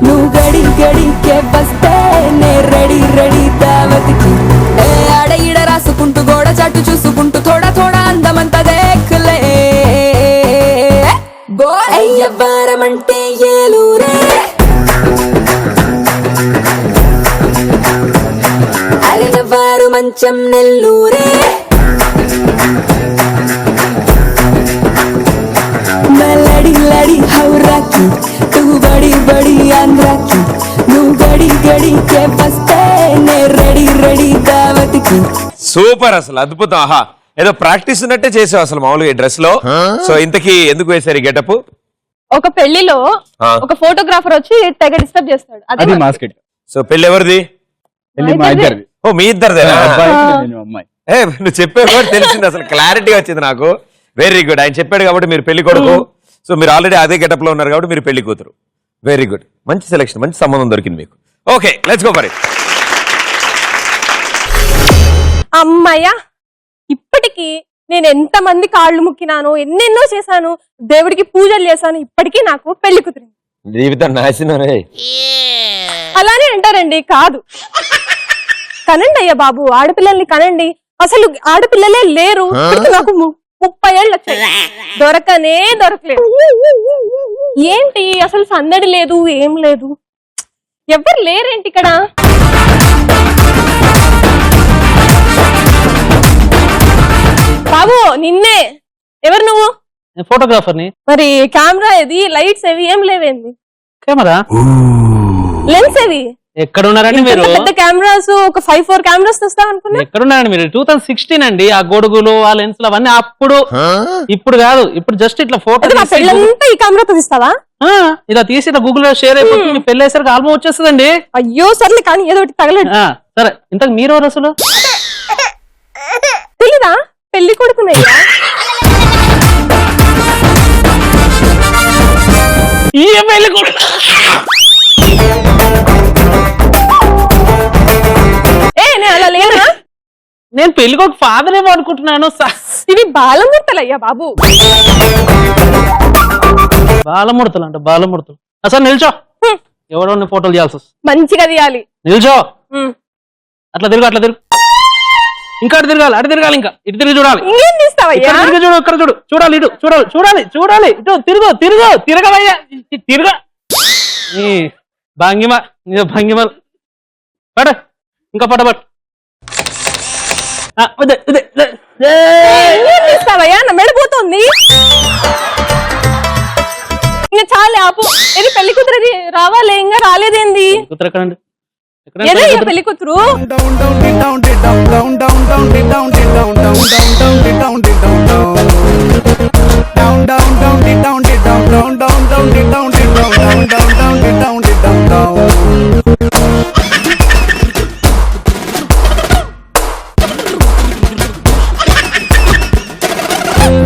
नू गड़ी गड़ी के बस्ते ने రెడీ రెడీ దావత్ కి ఏ ఆడ ఈడ రాసుకుంటూ గోడ చాటు చూసుకుంటూ थोड़ा थोड़ा అందమంతా దేఖలే బోయ్ అయ్యవారమంటే ఏలూరే అలనవారు మంచం నెల్లూరే लड़ी लड़ी हवरा की तू बड़ी बड़ी आंध्रा की नू गड़ी गड़ी के बस्ते ने రెడీ రెడీ దావత్ కి. సూపర్, అసలు అద్భుతం. ఆహా, ఏదో ప్రాక్టీస్ ఉన్నట్టే చేసావు అసలు మామూలుగా ఈ డ్రెస్ లో. సో ఇంతకీ ఎందుకు వేశారు ఈ గెటప్? ఒక పెళ్లిలో ఆ. ఒక ఫోటోగ్రాఫర్ వచ్చి తెగ డిస్టర్బ్ చేస్తాడు. అది అది మాస్కెట్ సో పెళ్లి ఎవరిది? మా ఇద్దరిది. ఓ మీ ఇద్దరిదేనా? అబ్బాయి నేను అమ్మాయి. ఏ నువ్వు చెప్పే కూడా తెలిసింది, అసలు క్లారిటీ వచ్చింది నాకు. Very good. ఆయన చెప్పాడు కాబట్టి మీరు పెళ్లి కొడుకు, సో మీరు ఆల్రెడీ అదే గెటప్ లో ఉన్నారు కాబట్టి మీరు పెళ్లి కూతురు. వెరీ గుడ్, మంచి సెలెక్షన్, మంచి సంబంధం దొరికింది మీకు. Okay, let's go for it. అమ్మయ్య, ఇప్పటికీ నేను ఎంత మంది కాళ్ళు ముక్కినాను, ఎన్నెన్నో చేశాను, దేవుడికి పూజలు చేశాను, ఇప్పటికీ నాకు పెళ్లి కుదిరింది. జీవితం నాశనం రే. అలానే అంటారండి, కాదు. కనండి అయ్యా బాబు, ఆడపిల్లల్ని కనండి. అసలు ఆడపిల్లలే లేరు. నాకు 30 ఏళ్ళు వచ్చాయి, దొరకనే దొరకలేదు. ఏంటి అసలు సందడి లేదు, ఏం లేదు, ఎవరు లేరేంటి ఇక్కడ? బాబు నిన్నే. ఎవరు నువ్వు? ఫోటోగ్రాఫర్ ని. మరి కెమెరా ఏది, లైట్స్ ఏవి, ఏం లేవేంది? కెమెరా లెన్స్ ఏవి? ఎక్కడ ఉన్నారండి మీరు? పెద్ద కెమెరాస్ ఒక 5-4 కెమెరాస్ తెస్తావు అనుకున్నా. ఎక్కడ ఉన్నారండి మీరు? 2016 అండి. ఆ గొడుగులు, ఆ లెన్స్లు అవన్నీ అప్పుడు, ఇప్పుడు కాదు. ఇప్పుడు జస్ట్ ఇట్లా ఫోటో నా పెళ్ళంతా ఈ కెమెరాతో తీస్తావా? ఇలా తీసి ఇలా గూగుల్ లో షేర్ అయిపోతుంది. పెళ్ళేసరికి ఆల్బమ్ వచ్చేస్తుందండి. అయ్యో సర్లే, కానీ ఏదో ఒకటి తగలడు. సరే, ఇంతకు మీరు ఎవరు అసలు? తెలీదా? పెళ్లి కొడుకునయ్యా. ఈ పెళ్లి కొడుకు. నేను అలా లేనా? నేను పెళ్లికి ఒక ఫాదర్ ఏమో అనుకుంటున్నాను. ఇవి బాలమూర్తలయ్యా బాబు. బాలముడతలు అంట, బాలముడతలు. అసలు నిల్చో, ఎవడో ఫోటోలు చేయాల్సి వస్తుంది. మంచిగా తీయాలి. నిల్చో, అట్లా తిరుగు, అట్లా తిరుగు, ఇంకా అటు తిరగాలి, అటు తిరగాలి, ఇంకా ఇటు తిరిగి చూడాలి. ఇంకేం తీస్తావయ్యా? చూడు, ఇక్కడ చూడు, చూడాలి, ఇటు చూడాలి, చూడాలి, చూడాలి, ఇటు తిరుగు, తిరుగు, తిరగవయ్యా, తిరగ. నీ భంగిమ, నీ భంగిమ పడ, ఇంకా పట్టబట్. ఇంకేం తీస్తావయ్యా? నా మెడపోతుంది. ఇంకా చాలే, ఆపు. ఇది పెళ్లి కూతురు రావాలి, ఇంకా రాలేదేంది? కూతురు ఎక్కడండి? ఏదో పెళ్లి కూతురు.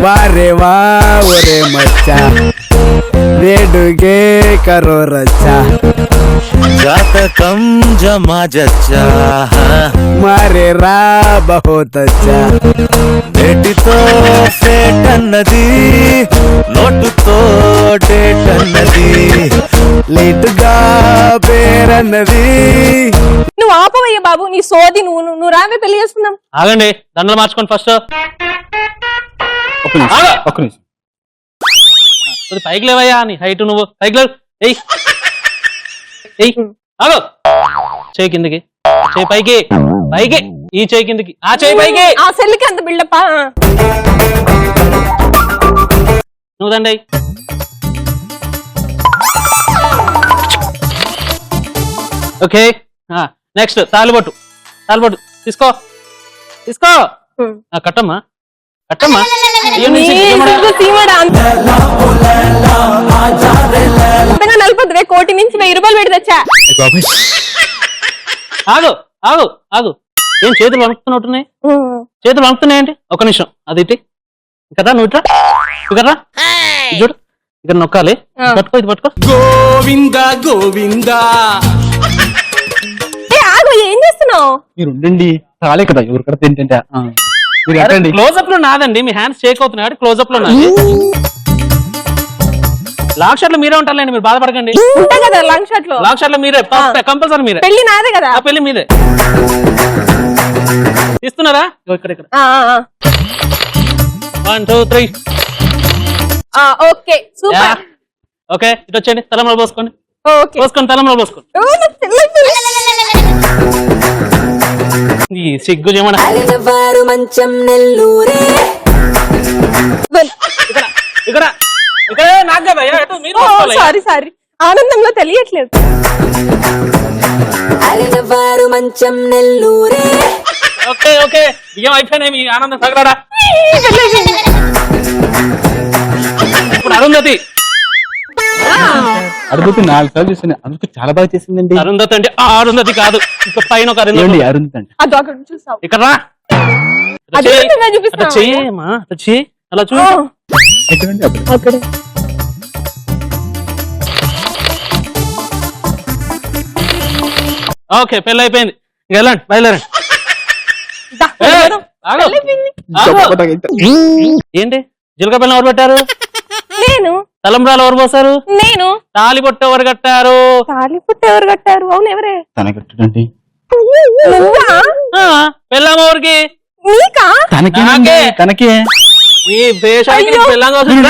వారే వా ఒరే మచ్చా, రేడుగే కరో రచ్చా, జాతకం జమా జచ్చా, మారే రా బహుత్ అచ్చా, నేటితో ఫేట్ అన్నది, నోటుతో డేట్ అన్నది, లేటుగా పేరన్నది. నువ్వు ఆపవయ్యా బాబు, నీ సోది. నువ్వు రావే, పెళ్లి చేసుకుందాం. ఆగండి, దండలు మార్చుకోండి ఫస్ట్. ఒక్క నిమిషం. పైకి లేవయ్యా, నీ హైట్ నువ్వు పైకి లేవు. ఎయ్ ఎయ్, ఆగో. చేయి కిందకి, చేయి పైకి, పైకి, ఈ చేయి కిందకి, ఆ చేయి పైకి. ఆ సెల్లికి అంత బిల్డప్పా. నువ్వు దండి. ఓకే, నెక్స్ట్ తాలిబొట్టు. తాలిబొట్టు తీసుకో, తీసుకో. కట్టమ్మా, కట్టమ్మా. నలుపుద్రే, 1 కోటి నుంచి 1000 రూపాయలు పెట్టి తెచ్చా. ఆగు, ఆగు, ఆగు. ఏం చేతులు వణుకుతున్నట్టున్నాయి? చేతులు వణుకుతున్నాయండి. ఒక నిమిషం, అది ఇటు కదా, నువ్వు ఇట్లా ఇక్కడ చూడు, ఇక్కడ నొక్కాలి. పట్టుకో, ఇది పట్టుకో. గోవిందా గోవిందా. ఆగు, ఏం చేస్తున్నావు? మీరు ఉండండి, చాలే కదా ఎవరికడ తింటే. మీరు ఎక్కండి. క్లోజ్అప్ లో నాదండి, మీ హ్యాండ్స్ షేక్ అవుతున్నాయి. క్లోజ్అప్ లో నాది. లాంగ్ షాట్ లో మీరే ఉంటారులేండి, మీరు బాధపడకండి. ఉంటా కదా లాంగ్ షాట్ లో. లాంగ్ షాట్ లో మీరే, కంపల్సరీ మీరే. పెళ్లి నాదే కదా. ఆ పెళ్లి మీదే. ఇస్తున్నారా? ఇక్కడ ఇక్కడ. 1 2 3. Okay, super. ఓకే, ఇటు వచ్చేయండి, తలంలో పోసుకోండి. ఓకే, పోసుకోండి, తలంలో పోసుకోండి. ఈ సిగ్గు చేయమని. అలనవారు మంచం నెల్లూరే. ఇక్కడ ఇక్కడ ఇక్కడ నాకు కదా, ఎటు మీరు పోసుకోవాలి. సారీ సారీ, ఆనందంలో తెలియట్లేదు. అలనవారు మంచం నెల్లూరే. ఓకే ఓకే, బియ్యం అయిపోయినాయి, మీ ఆనందం తగలడా. ఇప్పుడు అరుంధతి అరుంధతి 4 సార్లు చూసాను, అందుకు చాలా బాగా చేసిందండి. అరుంధతి అంటే ఆ అరుంధతి కాదు, ఇంకా పైన ఒక అరుంధతి. అరుంధతి అండి. అదో అక్కడ చూసావు. ఇక్కడ రా. అదే విధంగా చూపిస్తా. అట్లా చెయ్యమ్మా, అట్లా చెయ్యి, అలా చూడు. అక్కడే. ఓకే, పెళ్ళి అయిపోయింది, ఇంకా వెళ్ళండి, బయలుదేరండి. దా, ఏయ్, ఆగు. వెళ్ళిపోయింది. ఆగు. ఏంటి జీలక బెల్లం ఎవరు పెట్టారు? నేను. తలంబ్రాలు ఎవరు పోసారు? నేను. తాలి పొట్టు ఎవరు కట్టారు? తాలిపుట్టు ఎవరు కట్టారు? అవును, ఎవరే? తన కట్టడండి. నువ్వా? పెళ్ళాం ఎవరికి? నీకా? తనకే తనకే. ఈ దేశానికి అయ్యో. పెళ్ళాం కోసం.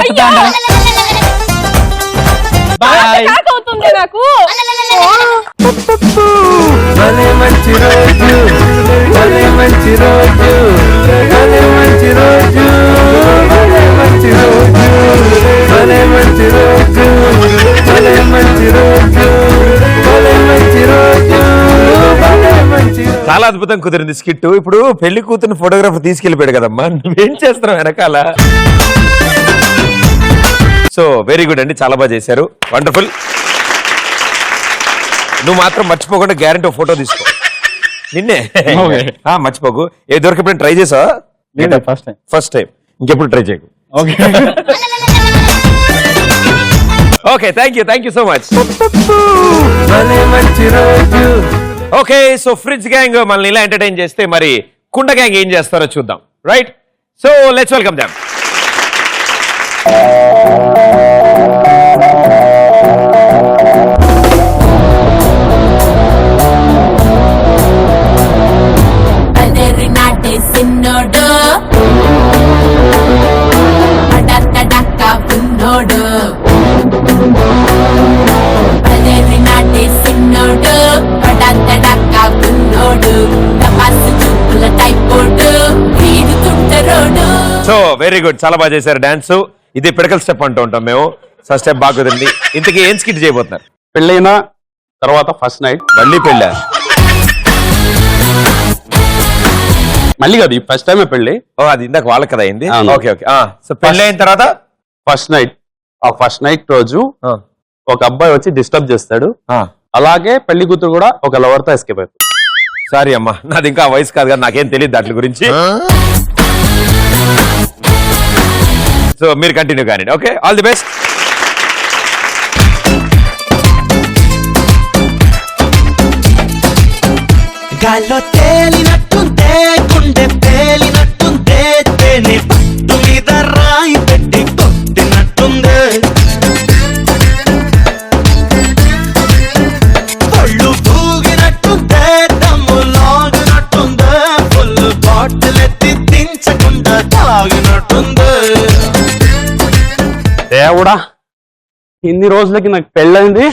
అయ్యో. బాయ్. షాక్ అవుతుంది నాకు. భలే మంచి రోజు, భలే మంచి రోజు, భలే మంచి రోజు, భలే మంచి రోజు, భలే మంచి రోజు, భలే మంచి రోజు, భలే మంచి రోజు, భలే మంచి రోజు. చాలా అద్భుతం కుదిరింది స్కిట్. ఇప్పుడు పెళ్లి కూతురు ఫోటోగ్రాఫర్ తీసుకెళ్లిపోయాడు కదమ్మా, నువ్వేం చేస్తున్నావు వెనకాల? సో వెరీ గుడ్ అండి, చాలా బాగా చేశారు, వండర్ఫుల్. నువ్వు మాత్రం మర్చిపోకుండా గ్యారెంటీ ఫోటో తీసుకో, నిన్నే మర్చిపోకు. ఏ దొరికిపోయిన ట్రై చేసావా? ఫస్ట్ టైం, ఇంకెప్పుడు ట్రై చేయకు. Okay, thank you so much. భలే మంచి రోజు. ఓకే, సో ఫ్రిడ్జ్ గ్యాంగ్ మనల్ని ఇలా ఎంటర్టైన్ చేస్తే మరి కుండ గ్యాంగ్ ఏం చేస్తారో చూద్దాం, right? So let's welcome them. సిన్నోడు అడక్క ఉన్నోడు, అదేరి నాటి సిన్నోడు అడక్క ఉన్నోడు, తపాసు చూపుల టైపోడు, వీడుతుంటరోడు. సో వెరీ గుడ్, చాలా బాగా చేశారు డాన్స్. ఇది పిడకల్ స్టెప్ అంటూ ఉంటాం మేము. ఫస్ట్ స్టెప్ బాగా కుదిరింది. ఇంతకీ ఏం స్కిట్ చేయబోతున్నారు? పెళ్ళైన తర్వాత ఫస్ట్ నైట్. మళ్ళీ పెళ్ళా? మళ్ళీ కాదు, ఫస్ట్ టైమే పెళ్ళి. ఓ, అది ఇందాక వాళ్ళకి కదా అయింది. అవును. Okay okay. సో పెళ్ళి అయిన తర్వాత ఫస్ట్ నైట్, ఆ ఫస్ట్ నైట్ రోజు ఒక అబ్బాయి వచ్చి డిస్టర్బ్ చేస్తాడు. అలాగే పెళ్లి కూతురు కూడా ఒక లవర్ తో ఎస్కేప్ అయిపోతుంది. సారీ అమ్మా, నాది ఇంకా ఆ వయసు కాదు కదా, నాకేం తెలియదు దాంట్లో గురించి. సో మీరు కంటిన్యూ కానీ. Okay, all the best. గాల్లో తేలినట్టుందే, గుండె పేలినట్టుందే, తేనె పట్టు మీద రాయి పెట్టి కొట్టినట్టుందే, పళ్ళు పూగినట్టుందే, దమ్ము లాగినట్టుందే, ఫుల్ బాటిల్ ఎత్తి దించకుండా తాగినట్టుందే. దేవుడా, ఇన్ని రోజులకి నాకు పెళ్ళైంది,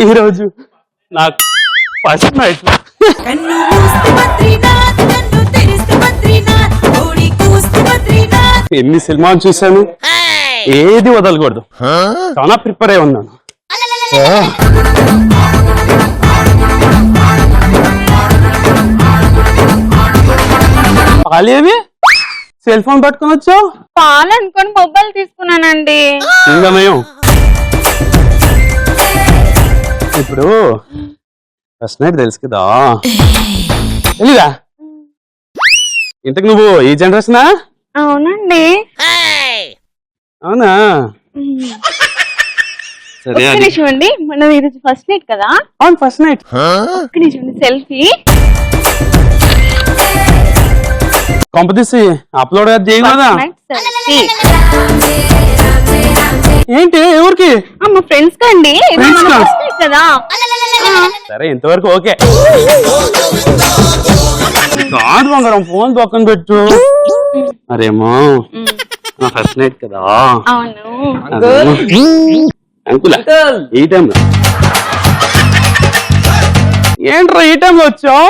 ఈ రోజు నాకు ఫస్ట్ నైట్. ఎన్ని సినిమాలు చూశాను, ఏది వదలకూడదు, చాలా ప్రిపేర్ అయి ఉన్నాను. పాలేవి సెల్ ఫోన్ పట్టుకొని వచ్చావు? పాలనుకొని మొబైల్ తీసుకున్నానండి. ఇంకా మేము ఇప్పుడు ఫస్ట్ నైట్ తెలుసు కదా, తెలీదా? ఇంతకు నువ్వు ఈ జనరేషనా? అవునండి. అవునా? సరే, ఒక్క నిమిషం అండి, మనం ఈరోజు ఫస్ట్ నైట్ కదా. అవును, ఫస్ట్ నైట్. ఒక్క నిమిషం, సెల్ఫీ. కాంపిటీసి అప్లోడ్ చేయం కదా? ఏంటి, ఎవరికి? మా ఫ్రెండ్స్ కండి, Friends కా? ఫస్ట్ నైట్ కదా. సరే, ఇంతవరకు ఓకే. కాదు బంగారం, ఫోన్ పక్కన పెట్టు. మరేమో ఫస్ట్ నైట్ కదా. అవును. అంకులా, ఈ టైంలో ఏంట్రా ఈ టైంలో వచ్చావు?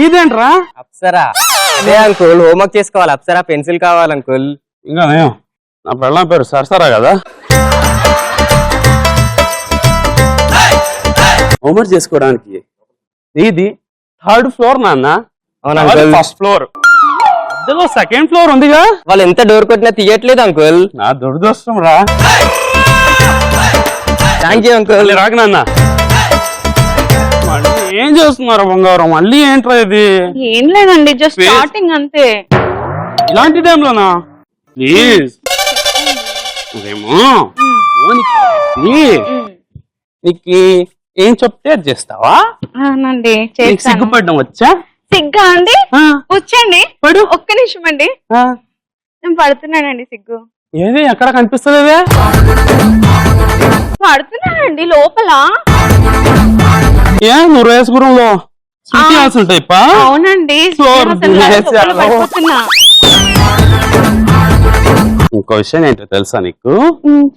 ఇదేంట్రా? అప్సరా. అదే అంకుల్, హోంవర్క్ చేసుకోవాలి. అప్సరా పెన్సిల్ కావాలి అంకుల్. ఇంకా నేను నా పెళ్ళం పేరు సరసరా కదా. హోంవర్క్ చేసుకోవడానికి ఇది 3rd ఫ్లోర్ నాన్న. అవునా అంకుల్? First floor. మధ్యలో సెకండ్ ఫ్లోర్ ఉందిగా. వాళ్ళు ఎంత డోర్ కొట్టినా తీయట్లేదు అంకుల్. నా దురదృష్టం రా. Thank you uncle. రాకు నాన్న. మళ్ళీ ఏం చేస్తున్నారు బంగారం? మళ్ళీ ఏంట్రా ఇది? ఏం లేదండి, జస్ట్ Please. స్టార్టింగ్ అంతే. ఇలాంటి టైంలోనా? ప్లీజ్. అదేమో నీకు ఏం చెప్తే అది చేస్తావా? అవునండి, నీకు చేస్తాను. సిగ్గుపడడం వచ్చా? సిగ్గా అండి? ఆ. వచ్చండి. పడు. ఒక్క నిమిషం అండి, ఆ. నేను పడుతున్నానండి సిగ్గు. ఏది ఎక్కడ కనిపిస్తలేదే? పడుతున్నానండి లోపల. ఏ నువ్వు రేసుగురంలో స్వీట్ ఉంటాయి పా? అవునండి, Floor అసలు లోపల వేసావా? పడిపోతున్నా. ఇంకో విషయం ఏంటో తెలుసా నీకు?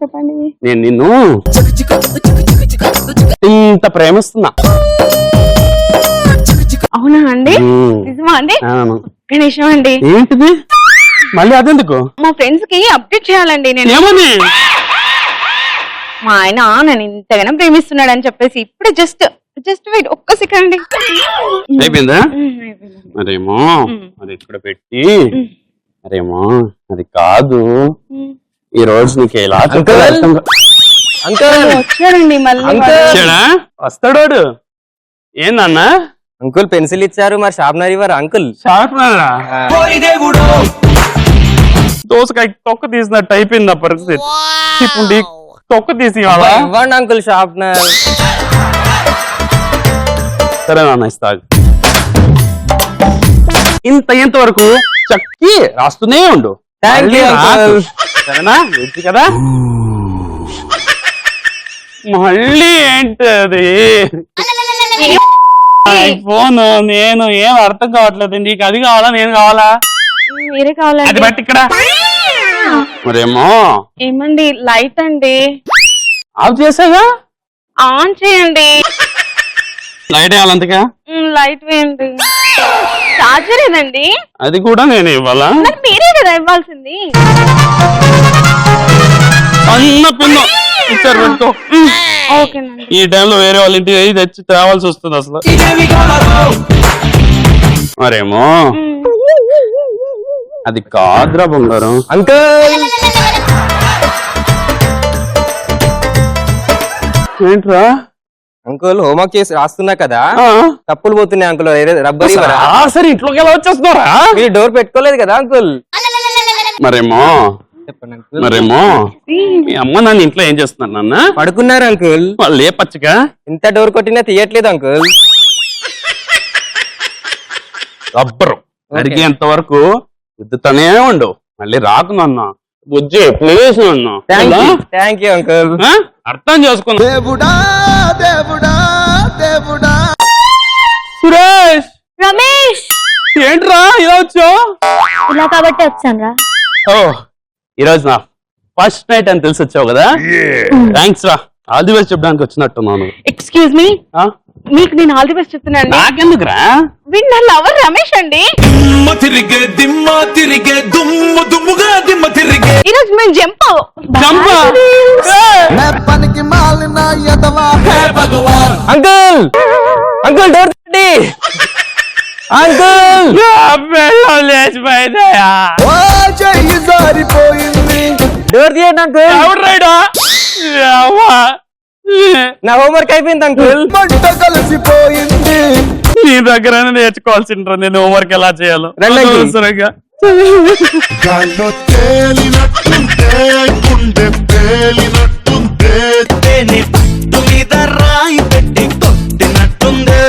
చెప్పండి. నేను నిన్ను ఇంత ప్రేమిస్తున్నా. అవునా అండి? మ్మ్. నిజమా అండి? అవును. ఒక్క నిమిషం అండి, ఏంటిది మళ్ళీ అదెందుకు? మా ఫ్రెండ్స్ కి అప్డేట్ చేయాలండి నేను. ఏమని? మా ఆయన నన్ను ఇంతగానో ప్రేమిస్తున్నాడు అని చెప్పేసి ఇప్పుడే జస్ట్ వెయిట్ ఒక్క సెకండ్. అయిపోయిందా? మరేమో అది ఇక్కడ పెట్టి మరేమో అది కాదు, ఈ రోజు నీకు ఎలా అంకుల్. అంకుల్ వచ్చాడండి మళ్ళీ. వచ్చాడా? వస్తాడు. ఏందన్నా? అంకుల్ పెన్సిల్ ఇచ్చారు, మరి షార్ప్నర్ ఇవ్వరు అంకుల్. షార్ప్నరా? దోసకాయ తొక్క తీసినట్టు అయిపోయింది ఆ పరిస్థితి. ఇప్పుడు ఈ తొక్క తీసి ఇవ్వాలా? ఇవ్వండి అంకుల్ షార్ప్నర్. సరే నాన్న ఇస్తా. ఇంత వరకు చక్కి రాస్తూనే ఉండు. Thank you, మళ్ళీ రాకు. uncle. సరేనా? వచ్చి కదా. మళ్ళీ ఏంటి అది? ఫోన్ నేను ఏం అర్థం కావట్లేదు. నీకు అది కావాలా నేను కావాలా? మీరే అది కావాలండి. బట్టి ఇక్కడ మరేమో ఏమండి లైట్ అండి, ఆఫ్ చేసాగా. ఆన్ చేయండి. లైట్ వేయాలంతగా? లైట్ వేయండి. చార్జర్ ఏదండి? అది కూడా నేను ఇవ్వాలా? మరి మీరే కదా ఇవ్వాల్సింది. అన్న పిన్ను ఇచ్చారు పెట్టుకో. ఓకేనండి. ఈ టైంలో వేరే వాళ్ళ ఇంటికి వెళ్ళి తెచ్చి తేవాల్సి వస్తుంది అసలు. మరేమో అది కాదురా బంగారం. అంకుల్ ఏంట్రా? అంకుల్ హోంవర్క్ చేసి రాస్తున్నా కదా, తప్పులు పోతున్నాయి అంకుల్. రబ్బర్ ఇవ్వరా? సరే ఇంట్లోకి ఎలా వచ్చేస్తున్నారా? మీరు డోర్ పెట్టుకోలేదు కదా అంకుల్. మరేమో చెప్పండి అంకుల్. మరేమో మీ అమ్మ నాన్న ఇంట్లో ఏం చేస్తున్నారు నాన్న? పడుకున్నారు అంకుల్. వాళ్ళు ఏ పచ్చగా ఎంత డోర్ కొట్టినా తీయట్లేదు అంకుల్. రబ్బరు అడిగేంత వరకు గుద్దుతూనే ఉండు. మళ్ళీ రాకు నాన్న. బుజ్జి ప్లీజ్ నాన్న. Thank you uncle. అర్థం చేసుకున్నా. దేవుడా దేవుడా దేవుడా. సురేష్, రమేష్, ఏంట్రా ఇలా వచ్చావు? ఇలా కాబట్టి వచ్చాను రా. ఓ ఈరోజు నా ఫస్ట్ నైట్ అని తెలిసి వచ్చావు కదా. థ్యాంక్స్ రా. ఆల్ ది బెస్ట్ చెప్పడానికి వచ్చినట్టున్నాను. ఎక్స్క్యూజ్ మీ, మీకు నేను ఆల్ ది బెస్ట్ చెప్తున్నాను. నాకెందుకురా? వీడు నా లవర్ రమేష్ అండి. తిరిగే దిమ్మ తిరిగే దుమ్ము దుమ్ముగా దిమ్మ తిరిగే. ఈరోజు మేము జంప్ పనికి మాలిన యదవా హే భగవాన్. అంకుల్ అంకుల్ డోర్ తీయండి. అంకుల్ లేచిపోయిందయా. ఓ చెయ్యి జారిపోయింది. డోర్ తీయండి అంకుల్. ఎవరు రైడా? నా హోంవర్క్ అయిపోయింది అంకుల్. మంట కలిసిపోయింది. నీ దగ్గర నేర్చుకోవాల్సిండ్రా నేను హోంవర్క్ ఎలా చేయాలో. రండి. అనవసరంగా. గాల్లో తేలినట్టుంటే గుండె పేలినట్టుంటే తేనె పట్టు మీద రాయి పెట్టి కొట్టినట్టుందే.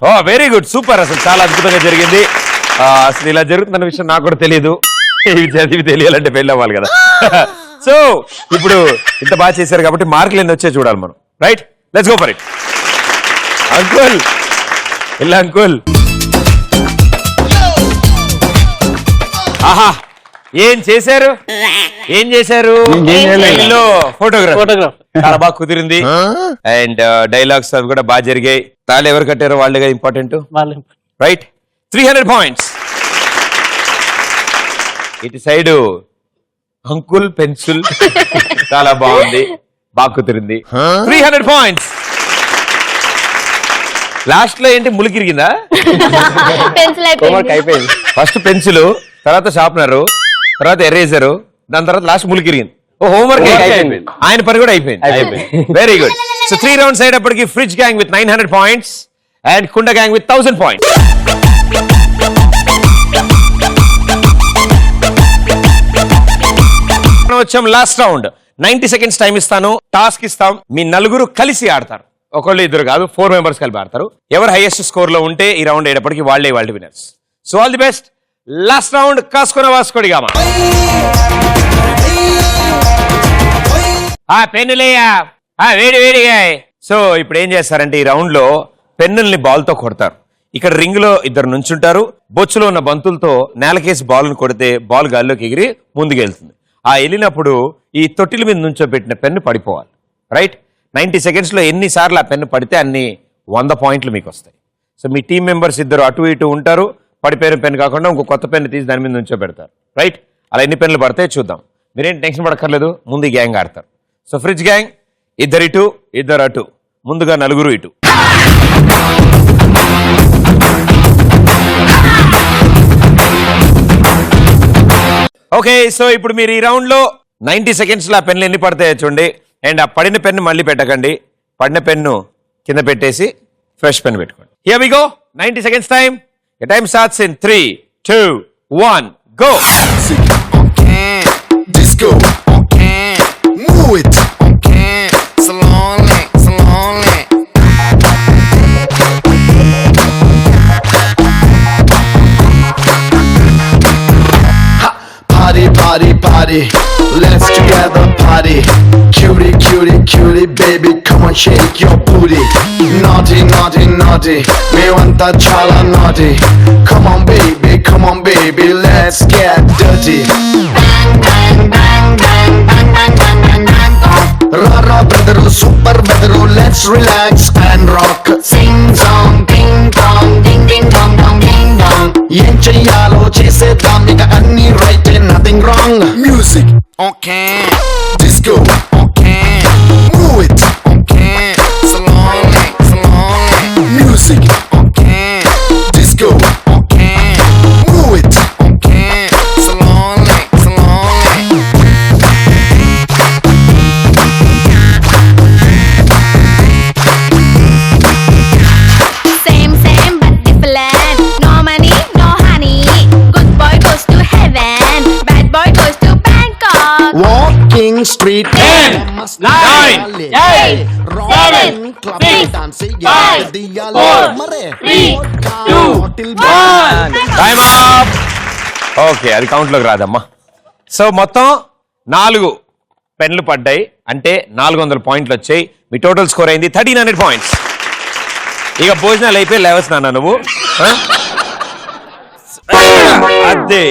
ఓ వెరీ గుడ్, సూపర్. అసలు చాలా అద్భుతంగా జరిగింది. అసలు ఇలా జరుగుతున్న విషయం నాకు కూడా తెలియదు. ఇవి చదివి తెలియాలంటే పెళ్ళి అవ్వాలి కదా. సో ఇప్పుడు ఇంత బాగా చేశారు కాబట్టి మార్కులు ఎన్ని వచ్చాయి చూడాలి మనం. Right, let's go for it. Uncle ఇలా అంకుల్. ఆహా, ఏం చేశారు? ఏం చేశారు? ఫోటోగ్రాఫ్ చాలా బాగా కుదిరింది. అండ్ డైలాగ్స్ అవి కూడా బాగా జరిగాయి. తాళి ఎవరు కట్టారో వాళ్ళేగా ఇంపార్టెంట్. Right, 300 points. ఇటు సైడ్ అంకుల్ పెన్సిల్ చాలా బాగుంది, బాగా కుదిరింది. 300 పాయింట్స్. లాస్ట్ లో ఏంటి ములికిరిగిందా? పెన్సిల్ హోంవర్క్ అయిపోయింది. అయిపోయింది. ఫస్ట్ పెన్సిల్, తర్వాత షార్ప్నర్, తర్వాత ఎరేజర్, దాని తర్వాత లాస్ట్ ములికిరిగింది. ఓ హోంవర్క్ అయిపోయింది. ఆయన పని కూడా అయిపోయింది. Very good. సో 3 రౌండ్స్ అయ్యేటప్పటికి fridge gang with 900 points and కుండ గ్యాంగ్ విత్ 1000 పాయింట్స్. వచ్చాం లాస్ట్ రౌండ్. 90 సెకండ్స్ టైం ఇస్తాను, టాస్క్ ఇస్తాం. మీ నలుగురు కలిసి ఆడతారు, ఒకళ్ళు ఇద్దరు కాదు, 4 మెంబర్స్ కలిపి ఆడతారు. ఎవరు హైయెస్ట్ స్కోర్ లో ఉంటే ఈ రౌండ్ అయ్యేటప్పటికి వాళ్ళే winners. So all the best. Last round కాసుకున్న వాసుకోడిగా పెన్నులేయా వేడి వేడిగా. సో ఇప్పుడు ఏం చేస్తారంటే ఈ రౌండ్ లో పెన్నుల్ని బాల్ తో కొడతారు. ఇక్కడ రింగ్ లో ఇద్దరు నుంచుంటారు. బొచ్చులో ఉన్న బంతులతో నేలకేసి బాల్ ను కొడితే బాల్ గాల్లోకి ఎగిరి ముందుకు వెళ్తుంది. ఆ వెళ్ళినప్పుడు ఈ తొట్టిల మీద నుంచోబెట్టిన పెన్ను పడిపోవాలి. రైట్? 90 సెకండ్స్ లో ఎన్నిసార్లు ఆ పెన్ను పడితే అన్ని 100 పాయింట్లు మీకు వస్తాయి. సో మీ టీం మెంబర్స్ ఇద్దరు అటు ఇటు ఉంటారు. పడిపోయిన పెన్ను కాకుండా ఇంకో కొత్త పెన్ను తీసి దాని మీద నుంచోబెడతారు. రైట్? అలా ఎన్ని పెన్నులు పడతాయి చూద్దాం. మీరేం టెన్షన్ పడక్కర్లేదు, ముందు ఈ గ్యాంగ్ ఆడతారు. సో ఫ్రిడ్జ్ గ్యాంగ్ ఇద్దరు ఇటు ఇద్దరు అటు, ముందుగా నలుగురు ఇటు. ఓకే, సో ఇప్పుడు మీరు ఈ రౌండ్ లో 90 సెకండ్స్ లో ఆ పెన్నులు ఎన్ని పడతాయో చూడండి. అండ్ ఆ పడిన పెన్ను మళ్ళీ పెట్టకండి, పడిన పెన్ను కింద పెట్టేసి ఫ్రెష్ పెన్ పెట్టుకోండి. Here we go. 90 seconds time. The time starts in 3, 2, 1 go. Disco, okay, move it, okay, slowly, slowly. Ha, party, party, party, let's together party. Cutie, cutie, cutie, baby, come on, shake your booty. Naughty, naughty, naughty, me want that chala naughty. Come on, baby, let's get dirty. Rara brother, super brother, let's relax and rock. Sing song, ding dong, ding ding dong dong ding dong. Em cheyalo chesedam ika anni right and nothing wrong. Music, okay. Disco, okay. Move it, okay. Slowly, slowly. Music, okay. Disco, okay. Move it, okay. Slowly, slowly. Same, same but different. No money, no honey. Good boy goes to heaven. Bad boy goes to Bangkok. Walking street 10, 9, 8, 7, 6, 5, 4, 3, 2, 1. Time up. Okay, అది count లోకి రాదమ్మా. So మొత్తం 4 పెన్లు పడ్డాయి, అంటే 400 పాయింట్లు వచ్చాయి. మీ total score అయింది 1300 points. ఇక భోజనాలు అయిపోయి లేవస్తున్నాను నువ్వు అదే.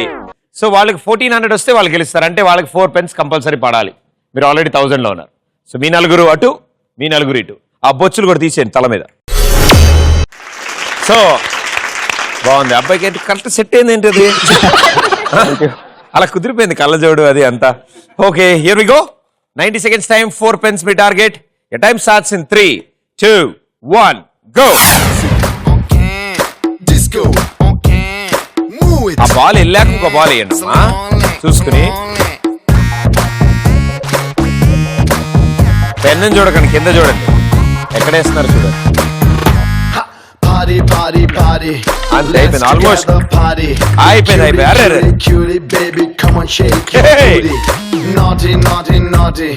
సో వాళ్ళకి 1400 వస్తే వాళ్ళు గెలుస్తారు, అంటే వాళ్ళకి 4 పెన్స్ కంపల్సరీ పడాలి. మీరు ఆల్రెడీ 1000 లో ఉన్నారు. సో మీ నలుగురు అటు, మీ నలుగురు ఇటు. ఆ బొచ్చులు కూడా తీసేయండి తల మీద. సో బాగుంది, అబ్బాయికి ఏంటి కరెక్ట్ సెట్ అయింది ఏంటి అది అలా కుదిరిపోయింది కళ్ళజోడు అది అంతా. Okay, here we go. 90 seconds time, 4 pens మీ target. Your time starts in 3, 2, 1 go. Disco, okay. Move it. ఆ బాల్ వెళ్ళాక ఇంకో బాల్ వేయండి అమ్మా చూసుకుని. పెన్ను చూడకండి, కింద చూడండి ఎక్కడేస్తున్నారు చూడండి. Party, party, party. అంతే అయిపోయింది, ఆల్మోస్ట్ party. అయిపోయింది. అరే అరే Cutie, baby, come on, shake your Hey. booty. Naughty, naughty, naughty.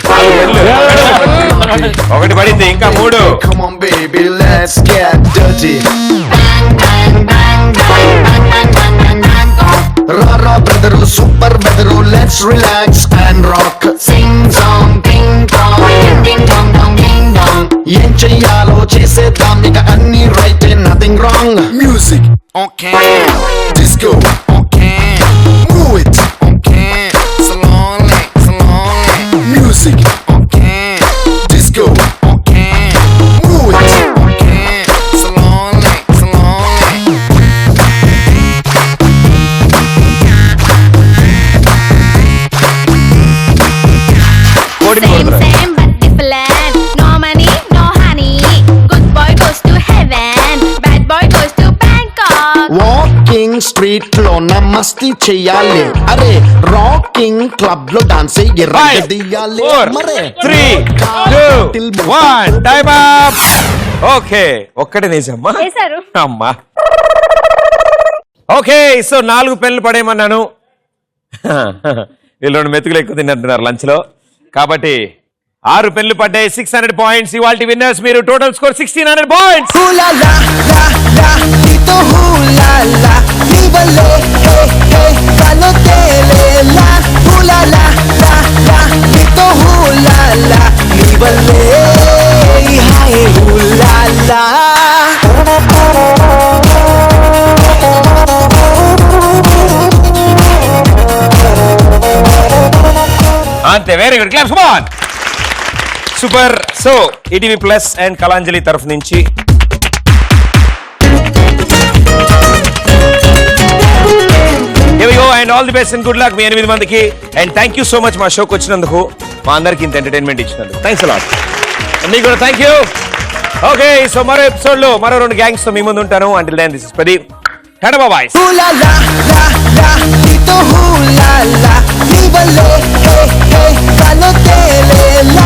ఒకటి పడింది, ఇంకా 3. Come on, baby, let's get dirty. Rara brother, super brother, let's relax and rock. Sing song, ding dong, ding dong dong ding dong. Em cheyalo chesedam ika anni right and nothing wrong. Music, okay. Disco, okay. Move it, okay. Slowly, slowly. Music, okay. Disco, okay. Move it, okay. Slowly, slowly. కోడి Same, కొడుతున్నారు. same but different. No money, no honey. Good boy goes to heaven. Street లో నా మస్తీ చెయ్యాలి అరే rocking club లో dance దియ్యాలి 4 మరే 3 2 1 time up. Okay ఒక్కటే నేసమ్మా వేశారు. అమ్మా. ఓకే సో 4 పెన్నులు పడేయమన్నాను. వీళ్ళు 2 మెతుకులు ఎక్కువ తిన్నట్టున్నారు లంచ్ లో, కాబట్టి 6 పెన్నులు పడ్డాయి. 600 పాయింట్స్. ఇవాల్టి విన్నర్స్ మీరు. Total score 1600 points. అంతే, very good, claps, come on. Super. So ETV plus and Kalanjali తరఫు నుంచి and all the best and good luck మీ 8 మందికి. And thank you so much మా షోకి వచ్చినందుకు, మా అందరికి ఇంత ఎంటర్టైన్మెంట్ ఇచ్చినందుకు. Thanks a lot. మీకు కూడా థ్యాంక్ యూ. ఓకే సో మరో ఎపిసోడ్ లో మరో 2 గ్యాంగ్స్ తో మీ ముందు ఉంటాను. Until then this is Pradeep. Tata by by. la